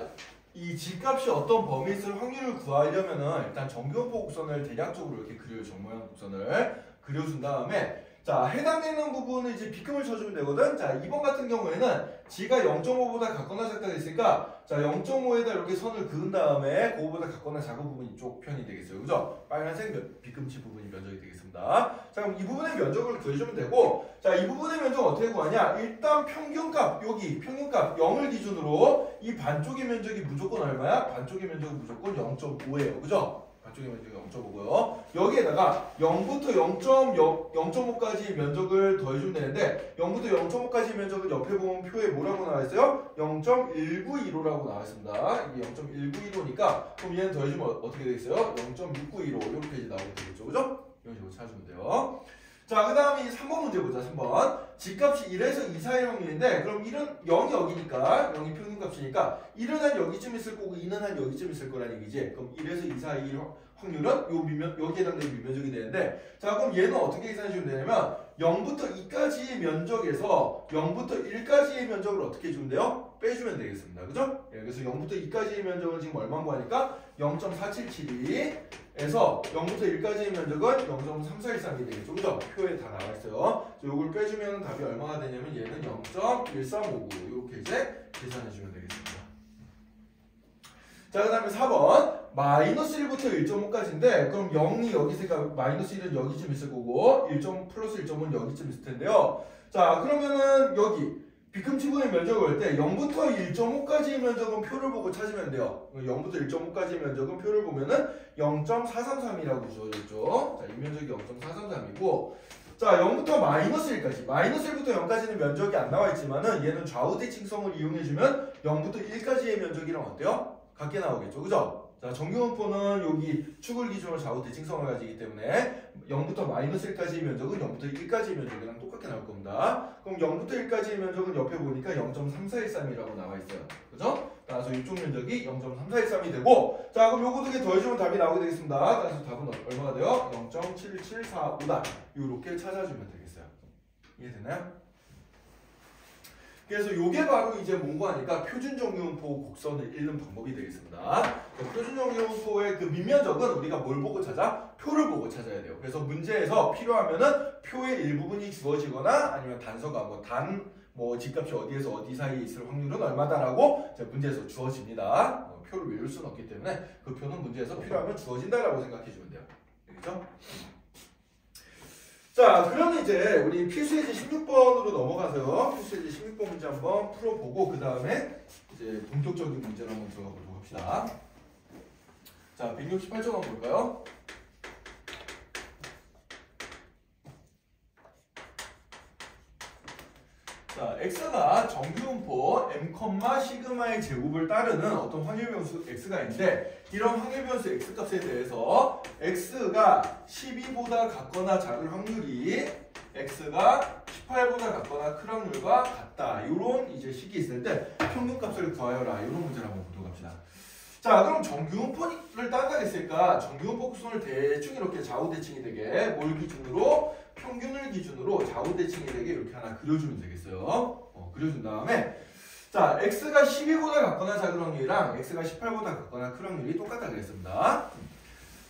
A: 이 G값이 어떤 범위에 있을 확률을 구하려면은 일단 정규분포 곡선을 대략적으로 이렇게 그려요. 정모양 곡선을 그려준 다음에 자, 해당되는 부분을 이제 B급을 쳐주면 되거든. 자, 2번 같은 경우에는 G가 0.5보다 같거나 작다가 있으니까 자, 0.5에다 이렇게 선을 그은 다음에 그거보다 같거나 작은 부분이 이쪽 편이 되겠어요. 그죠? 빨간색 B급치 부분이 면적이 되겠습니다. 자, 그럼 이 부분의 면적을 구해주면 되고 자, 이 부분의 면적 어떻게 구하냐? 일단 평균값, 여기 평균값 0을 기준으로 이 반쪽의 면적이 무조건 얼마야? 반쪽의 면적이 무조건 0.5예요. 그죠? 반쪽의 면적이 0.5고요. 여기에다가 0부터 0.5까지 면적을 더해주면 되는데 0부터 0.5까지 면적은 옆에 보면 표에 뭐라고 나와 있어요? 0.1915라고 나와 있습니다. 이게 0.1915니까 그럼 얘는 더해주면 어떻게 되겠어요? 0.6915 이렇게 이제 나오게 되겠죠. 그죠? 이런 식으로 찾으면 돼요. 자, 그 다음에 3번 문제 보자. 3번. G값이 1에서 2 사이의 확률인데 그럼 1은 0이 여기니까 0이 평균값이니까 1은 한 여기쯤 있을 거고 2는 한 여기쯤 있을 거라는 얘기지. 그럼 1에서 2 사이의 확률은 여기에 해당되는 미면적이 되는데 자, 그럼 얘는 어떻게 계산해주면 되냐면 0부터 2까지의 면적에서 0부터 1까지의 면적을 어떻게 해주면 돼요? 빼주면 되겠습니다. 그죠? 예, 그래서 0부터 2까지의 면적은 지금 얼마인 거니까 0.4772에서 0부터 1까지의 면적은 0.3413이 되겠죠. 그죠? 표에 다 나와 있어요. 요걸 빼주면 답이 얼마가 되냐면 얘는 0.1359 이렇게 이제 계산해주면 되겠습니다. 자, 그 다음에 4번. 마이너스 1부터 1.5까지인데 그럼 0이 여기 있으니까 마이너스 1은 여기쯤 있을 거고 1. 플러스 1.5는 여기쯤 있을 텐데요. 자, 그러면은 여기 B급지분의 면적을 볼 때 0부터 1.5까지의 면적은 표를 보고 찾으면 돼요. 0부터 1.5까지의 면적은 표를 보면은 0.433이라고 주어졌죠. 자, 이 면적이 0.433이고 자, 0부터 마이너스 1까지 마이너스 1부터 0까지는 면적이 안 나와 있지만은 얘는 좌우 대칭성을 이용해주면 0부터 1까지의 면적이랑 어때요? 같게 나오겠죠. 그죠? 자, 정규분포는 여기 축을 기준으로 좌우 대칭성을 가지기 때문에 0부터 마이너스 1까지의 면적은 0부터 1까지의 면적이랑 똑같게 나올 겁니다. 그럼 0부터 1까지의 면적은 옆에 보니까 0.3413이라고 나와 있어요. 그죠? 따라서 이쪽 면적이 0.3413이 되고 자, 그럼 요거 두 개 더해주면 답이 나오게 되겠습니다. 따라서 답은 얼마가 돼요? 0.7745다. 이렇게 찾아주면 되겠어요. 이해되나요? 그래서 요게 바로 이제 뭔고 하니까 표준 정규분포 곡선을 읽는 방법이 되겠습니다. 표준 정규분포의 그 밑면적은 우리가 뭘 보고 찾아? 표를 보고 찾아야 돼요. 그래서 문제에서 필요하면은 표의 일부분이 주어지거나 아니면 단서가 뭐 G값이 어디에서 어디 사이에 있을 확률은 얼마다라고 문제에서 주어집니다. 표를 외울 수는 없기 때문에 그 표는 문제에서 필요하면 주어진다라고 생각해 주면 돼요. 알겠죠? 자, 그러면 이제 우리 필수예제 16번으로 넘어가서요. 필수예제 16번 문제 한번 풀어보고 그 다음에 이제 본격적인 문제를 한번 들어가 보도록 합시다. 자, 168쪽 한번 볼까요? 자, x가 정규분포 m, 시그마의 제곱을 따르는 어떤 확률 변수 x가 있는데 이런 확률 변수 x값에 대해서 x가 12보다 같거나 작을 확률이 x가 18보다 같거나 큰 확률과 같다. 이런 이제 식이 있을 때 평균값을 구하여라. 이런 문제를 한번 보도록 합시다. 자, 그럼 정규분포를 따라가겠으니까 정규분포 곡선을 대충 이렇게 좌우 대칭이 되게 뭘 기준으로? 평균을 기준으로 좌우 대칭이 되게 이렇게 하나 그려주면 되겠어요. 그려준 다음에 자, x가 12보다 같거나 작은 확률이랑 x가 18보다 같거나 큰 확률이 똑같다 그랬습니다.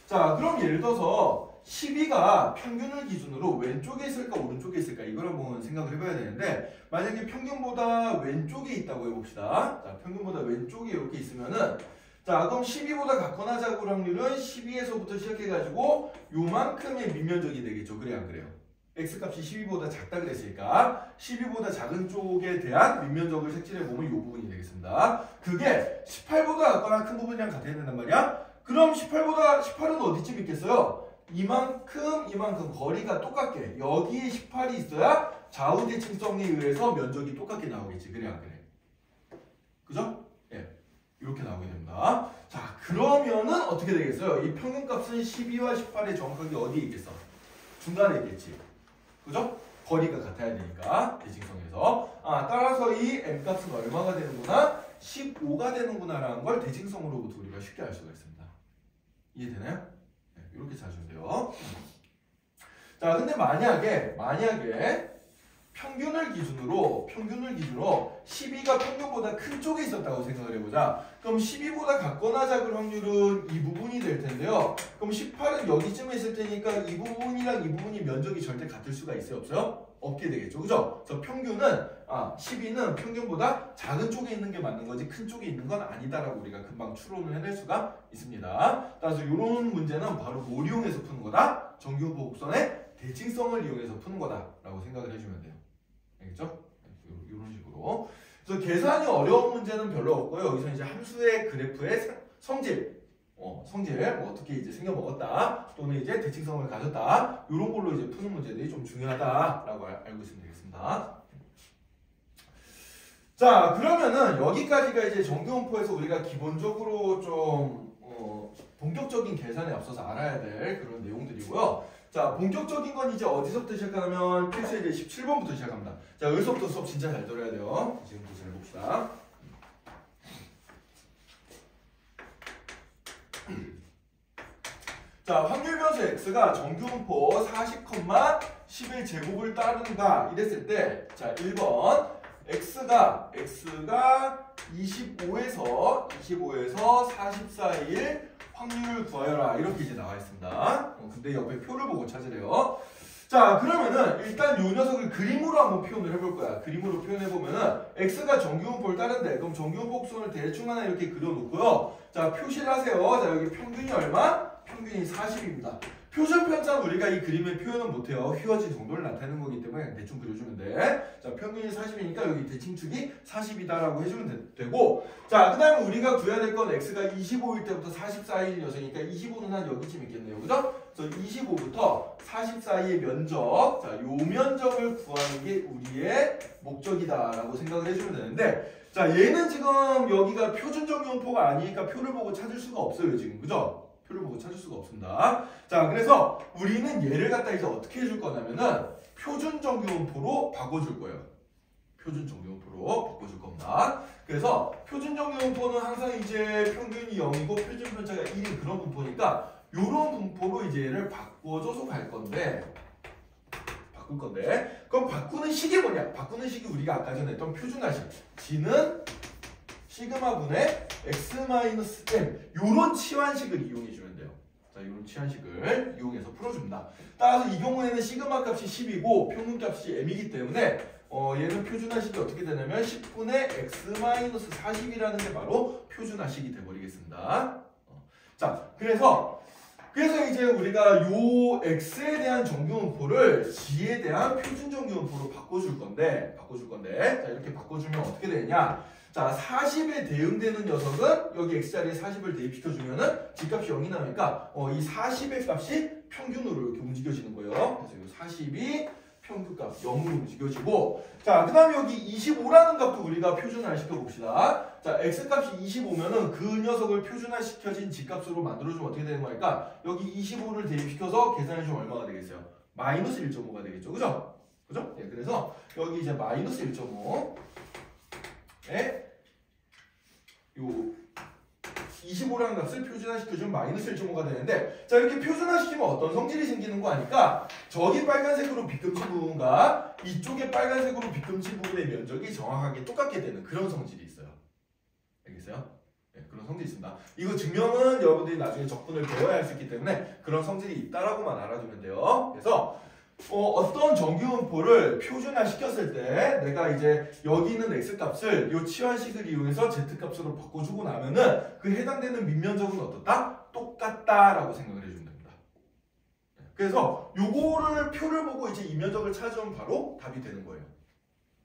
A: 자, 그럼 예를 들어서 12가 평균을 기준으로 왼쪽에 있을까 오른쪽에 있을까 이걸 한번 생각을 해봐야 되는데 만약에 평균보다 왼쪽에 있다고 해봅시다. 자, 평균보다 왼쪽에 이렇게 있으면은 자, 그럼 12보다 같거나 작을 확률은 12에서부터 시작해가지고 요만큼의 밑면적이 되겠죠. 그래요, 안 그래요? x값이 12보다 작다 그랬으니까 12보다 작은 쪽에 대한 밑면적을 색칠해보면 이 부분이 되겠습니다. 그게 18보다 같거나 큰 부분이랑 같아야 된단 말이야? 그럼 18은 어디쯤 있겠어요? 이만큼 거리가 똑같게 여기에 18이 있어야 좌우 대칭성에 의해서 면적이 똑같게 나오겠지. 그래, 안 그래? 그죠? 예. 이렇게 나오게 됩니다. 자, 그러면은 어떻게 되겠어요? 이 평균값은 12와 18의 정확하게 어디에 있겠어? 중간에 있겠지. 그죠? 거리가 같아야 되니까 대칭성에서. 따라서 이 m 값은 얼마가 되는구나? 15가 되는구나라는 걸 대칭성으로부터 우리가 쉽게 알 수가 있습니다. 이해되나요? 네, 이렇게 찾으면 돼요. 자, 근데 만약에 평균을 기준으로 12가 평균보다 큰 쪽에 있었다고 생각을 해보자. 그럼 12보다 같거나 작을 확률은 이 부분이 될 텐데요. 그럼 18은 여기쯤에 있을 테니까 이 부분이랑 이 부분이 면적이 절대 같을 수가 있어요? 없어요? 없게 되겠죠. 그죠? 그래서 평균은 12는 평균보다 작은 쪽에 있는 게 맞는 거지 큰 쪽에 있는 건 아니다라고 우리가 금방 추론을 해낼 수가 있습니다. 따라서 이런 문제는 바로 뭘 이용해서 푸는 거다? 정규분포 곡선의 대칭성을 이용해서 푸는 거다라고 생각을 해주면 돼요. 알겠죠? 이런 식으로. 그래서 계산이 어려운 문제는 별로 없고요. 여기서 이제 함수의 그래프의 성질, 뭐 어떻게 이제 생겨 먹었다, 또는 이제 대칭성을 가졌다, 이런 걸로 이제 푸는 문제들이 좀 중요하다라고 알고 있으면 되겠습니다. 자, 그러면은 여기까지가 이제 정규분포에서 우리가 기본적으로 좀 본격적인 계산에 앞서서 알아야 될 그런 내용들이고요. 자, 본격적인 건 이제 어디서부터 시작하냐면 필수에 이제 17번부터 시작합니다. 자, 여기서부터 수업 진짜 잘 들어야 돼요. 지금부터 잘 봅시다. 자, 확률 변수 x가 정규분포 40,11 제곱을 따른다 이랬을 때, 자, 1번 x가 25에서 44일 확률 구하여라 이렇게 이제 나와 있습니다. 근데 옆에 표를 보고 찾으래요. 자, 그러면은 일단 이 녀석을 그림으로 한번 표현을 해볼 거야. 그림으로 표현해 보면은 x가 정규분포를 따른대. 그럼 정규분포 곡선을 대충 하나 이렇게 그려놓고요. 자, 표시를 하세요. 자, 여기 평균이 얼마? 평균이 40입니다. 표준 편차는 우리가 이 그림에 표현은 못해요. 휘어진 정도를 나타내는 거기 때문에 그냥 대충 그려주면 돼. 자, 평균이 40이니까 여기 대칭축이 40이다라고 해주면 되고, 자, 그 다음에 우리가 구해야 될 건 x가 25일 때부터 44일 녀석이니까 25는 한 여기쯤 있겠네요. 그죠? 그래서 25부터 44일의 면적, 자, 요 면적을 구하는 게 우리의 목적이다라고 생각을 해주면 되는데, 자, 얘는 지금 여기가 표준 정규분포가 아니니까 표를 보고 찾을 수가 없어요, 지금. 그죠? 표를 보고 찾을 수가 없습니다. 자, 그래서 우리는 얘를 갖다 이제 어떻게 해줄 거냐면은 표준 정규분포로 바꿔줄 거예요. 표준 정규분포로 바꿔줄 겁니다. 그래서 표준 정규분포는 항상 이제 평균이 0이고 표준 편차가 1인 그런 분포니까 요런 분포로 이제 얘를 바꿔줘서 갈 건데, 바꿀 건데, 그럼 바꾸는 식이 뭐냐? 바꾸는 식이 우리가 아까 전에 했던 표준화식. g는 시그마분의 x-m 요런 치환식을 이용해주면 돼요. 자, 요런 치환식을 이용해서 풀어줍니다. 따라서 이 경우에는 시그마 값이 10이고 평균 값이 m이기 때문에 얘는 표준화식이 어떻게 되냐면 10분의 x-40이라는 게 바로 표준화식이 돼버리겠습니다. 자, 그래서 이제 우리가 요 x에 대한 정규분포를 g에 대한 표준 정규분포로 바꿔줄 건데, 자, 이렇게 바꿔주면 어떻게 되냐? 자, 40에 대응되는 녀석은 여기 x자리에 40을 대입시켜주면은 g값이 0이 나오니까 이 40의 값이 평균으로 이렇게 움직여지는 거예요. 그래서 이 40이 평균값 0으로 움직여지고, 자, 그 다음에 여기 25라는 값도 우리가 표준화 시켜봅시다. 자, x값이 25면은 그 녀석을 표준화 시켜진 g값으로 만들어주면 어떻게 되는 거니까 여기 25를 대입시켜서 계산해주면 얼마가 되겠어요? 마이너스 1.5가 되겠죠. 그죠? 그죠? 네, 그래서 여기 이제 마이너스 1.5 요 25라는 값을 표준화시켜주면 마이너스 1.5가 되는데, 자, 이렇게 표준화시키면 어떤 성질이 생기는 거 아니까 저기 빨간색으로 빗금치 부분과 이쪽에 빨간색으로 빗금치 부분의 면적이 정확하게 똑같게 되는 그런 성질이 있어요. 알겠어요? 네, 그런 성질이 있습니다. 이거 증명은 여러분들이 나중에 적분을 배워야 할 수 있기 때문에 그런 성질이 있다라고만 알아두면 돼요. 그래서 어떤 정규분포를 표준화 시켰을 때 내가 이제 여기 있는 x값을 이 치환식을 이용해서 z값으로 바꿔주고 나면은 그 해당되는 밑면적은 어떻다? 똑같다라고 생각을 해주면 됩니다. 그래서 요거를 표를 보고 이제 이 면적을 찾으면 바로 답이 되는 거예요.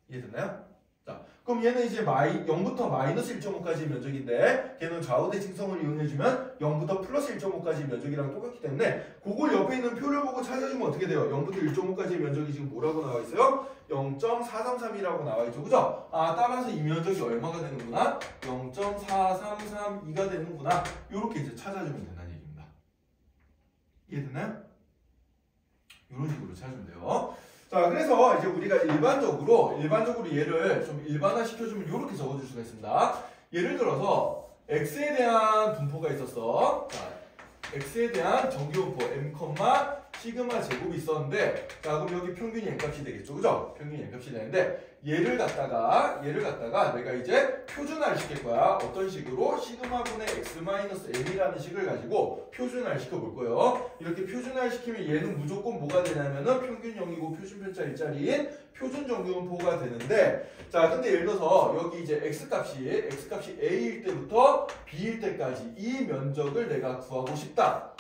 A: 이해됐나요? 자, 그럼 얘는 이제 0부터 마이너스 1.5까지의 면적인데 걔는 좌우 대칭성을 이용해주면 0부터 플러스 1.5까지의 면적이랑 똑같기 때문에 그걸 옆에 있는 표를 보고 찾아주면 어떻게 돼요? 0부터 1.5까지의 면적이 지금 뭐라고 나와 있어요? 0.433이라고 나와 있죠. 그죠? 따라서 이 면적이 얼마가 되는구나? 0.4332가 되는구나. 이렇게 이제 찾아주면 된다는 얘기입니다. 이해됐나요? 이런 식으로 찾아주면 돼요. 자, 그래서 이제 우리가 일반적으로 얘를 좀 일반화 시켜주면 이렇게 적어줄 수가 있습니다. 예를 들어서 x에 대한 분포가 있었어. 자, x에 대한 정규분포 m, 시그마 제곱이 있었는데, 자, 그럼 여기 평균이 n값이 되겠죠, 그죠? 평균이 n값이 되는데 얘를 갖다가 내가 이제 표준화를 시킬 거야. 어떤 식으로? 시그마분의 x 마이너스 m이라는 식을 가지고 표준화를 시켜볼 거예요. 이렇게 표준화를 시키면 얘는 무조건 뭐가 되냐면은 평균 0이고 표준편차 1짜리인 표준 정규분포가 되는데, 자, 근데 예를 들어서 여기 이제 x값이 a일 때부터 b일 때까지 이 면적을 내가 구하고 싶다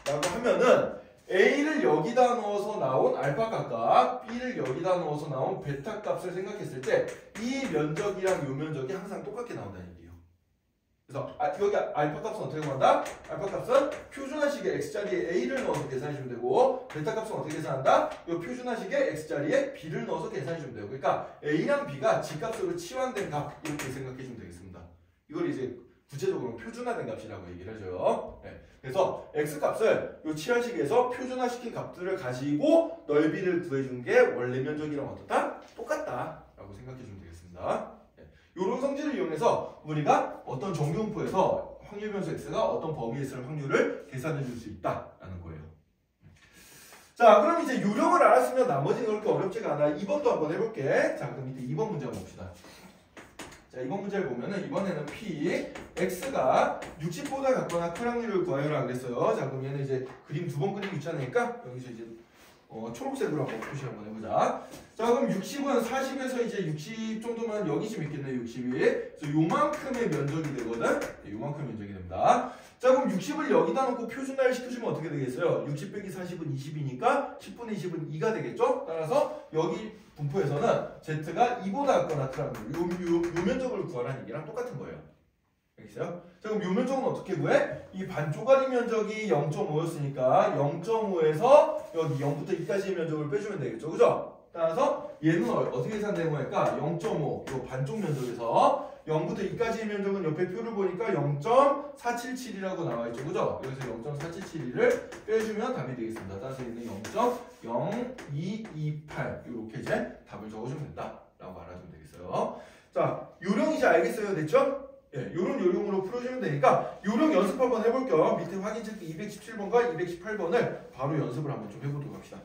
A: 라고 하면은 a를 여기다 넣어서 나온 알파 값과 b를 여기다 넣어서 나온 베타 값을 생각했을 때 이 면적이랑 이 면적이 항상 똑같게 나온다는 얘기예요. 그래서 여기 알파 값은 어떻게 구한다? 알파 값은 표준화식의 x자리에 a를 넣어서 계산해주면 되고, 베타 값은 어떻게 계산한다? 이 표준화식의 x자리에 b를 넣어서 계산해주면 돼요. 그러니까 a랑 b가 지값으로 치환된 값 이렇게 생각해주면 되겠습니다. 이걸 이제 구체적으로 표준화된 값이라고 얘기를 해줘요. 네. 그래서 x값을 이 치환식에서 표준화시킨 값들을 가지고 넓이를 구해준 게 원래 면적이랑 어떻다? 똑같다 라고 생각해주면 되겠습니다. 네. 이런 성질을 이용해서 우리가 어떤 정규분포에서 확률 변수 x가 어떤 범위에 있을 확률을 계산해 줄 수 있다라는 거예요. 자, 그럼 이제 요령을 알았으면 나머지는 그렇게 어렵지가 않아. 2번도 한번 해볼게. 자, 그럼 밑에 2번 문제 한번 봅시다. 자, 이번 문제를 보면은 이번에는 p x가 60보다 같거나 큰 확률을 구하여라 그랬어요. 자, 그럼 얘는 이제 그림 두 번 그리기 귀찮으니까 여기서 이제 초록색으로 한번 표시 한번 해보자. 자, 그럼 60은 40에서 이제 60 정도면 여기쯤 있겠네, 60이. 그래서 요만큼의 면적이 되거든. 네, 요만큼 면적이 됩니다. 자, 그럼 60을 여기다 놓고 표준화를 시켜주면 어떻게 되겠어요? 60 빼기 40은 20이니까 10분의 20은 2가 되겠죠? 따라서 여기 분포에서는 z가 2보다 같거나 큰 확률, 요 면적을 구하라는 얘기랑 똑같은 거예요. 알겠어요? 자, 그럼 요 면적은 어떻게 구해? 이 반쪼가리 면적이 0.5였으니까 0.5에서 여기 0부터 2까지의 면적을 빼주면 되겠죠, 그죠? 따라서 얘는 어떻게 계산되는 거니까 0.5, 요 반쪽 면적에서 0부터 2까지의 면적은 옆에 표를 보니까 0.477이라고 나와있죠, 그죠? 여기서 0.477을 빼주면 답이 되겠습니다. 따라서 얘는 0.0228 이렇게 이제 답을 적어주면 된다라고 알아두면 되겠어요. 자, 요령 이제 알겠어요, 됐죠? 예, 요런 요령으로 풀어주면 되니까 요령 연습 한번 해볼게요. 밑에 확인 체크 217번과 218번을 바로 연습을 한번 좀 해보도록 합시다.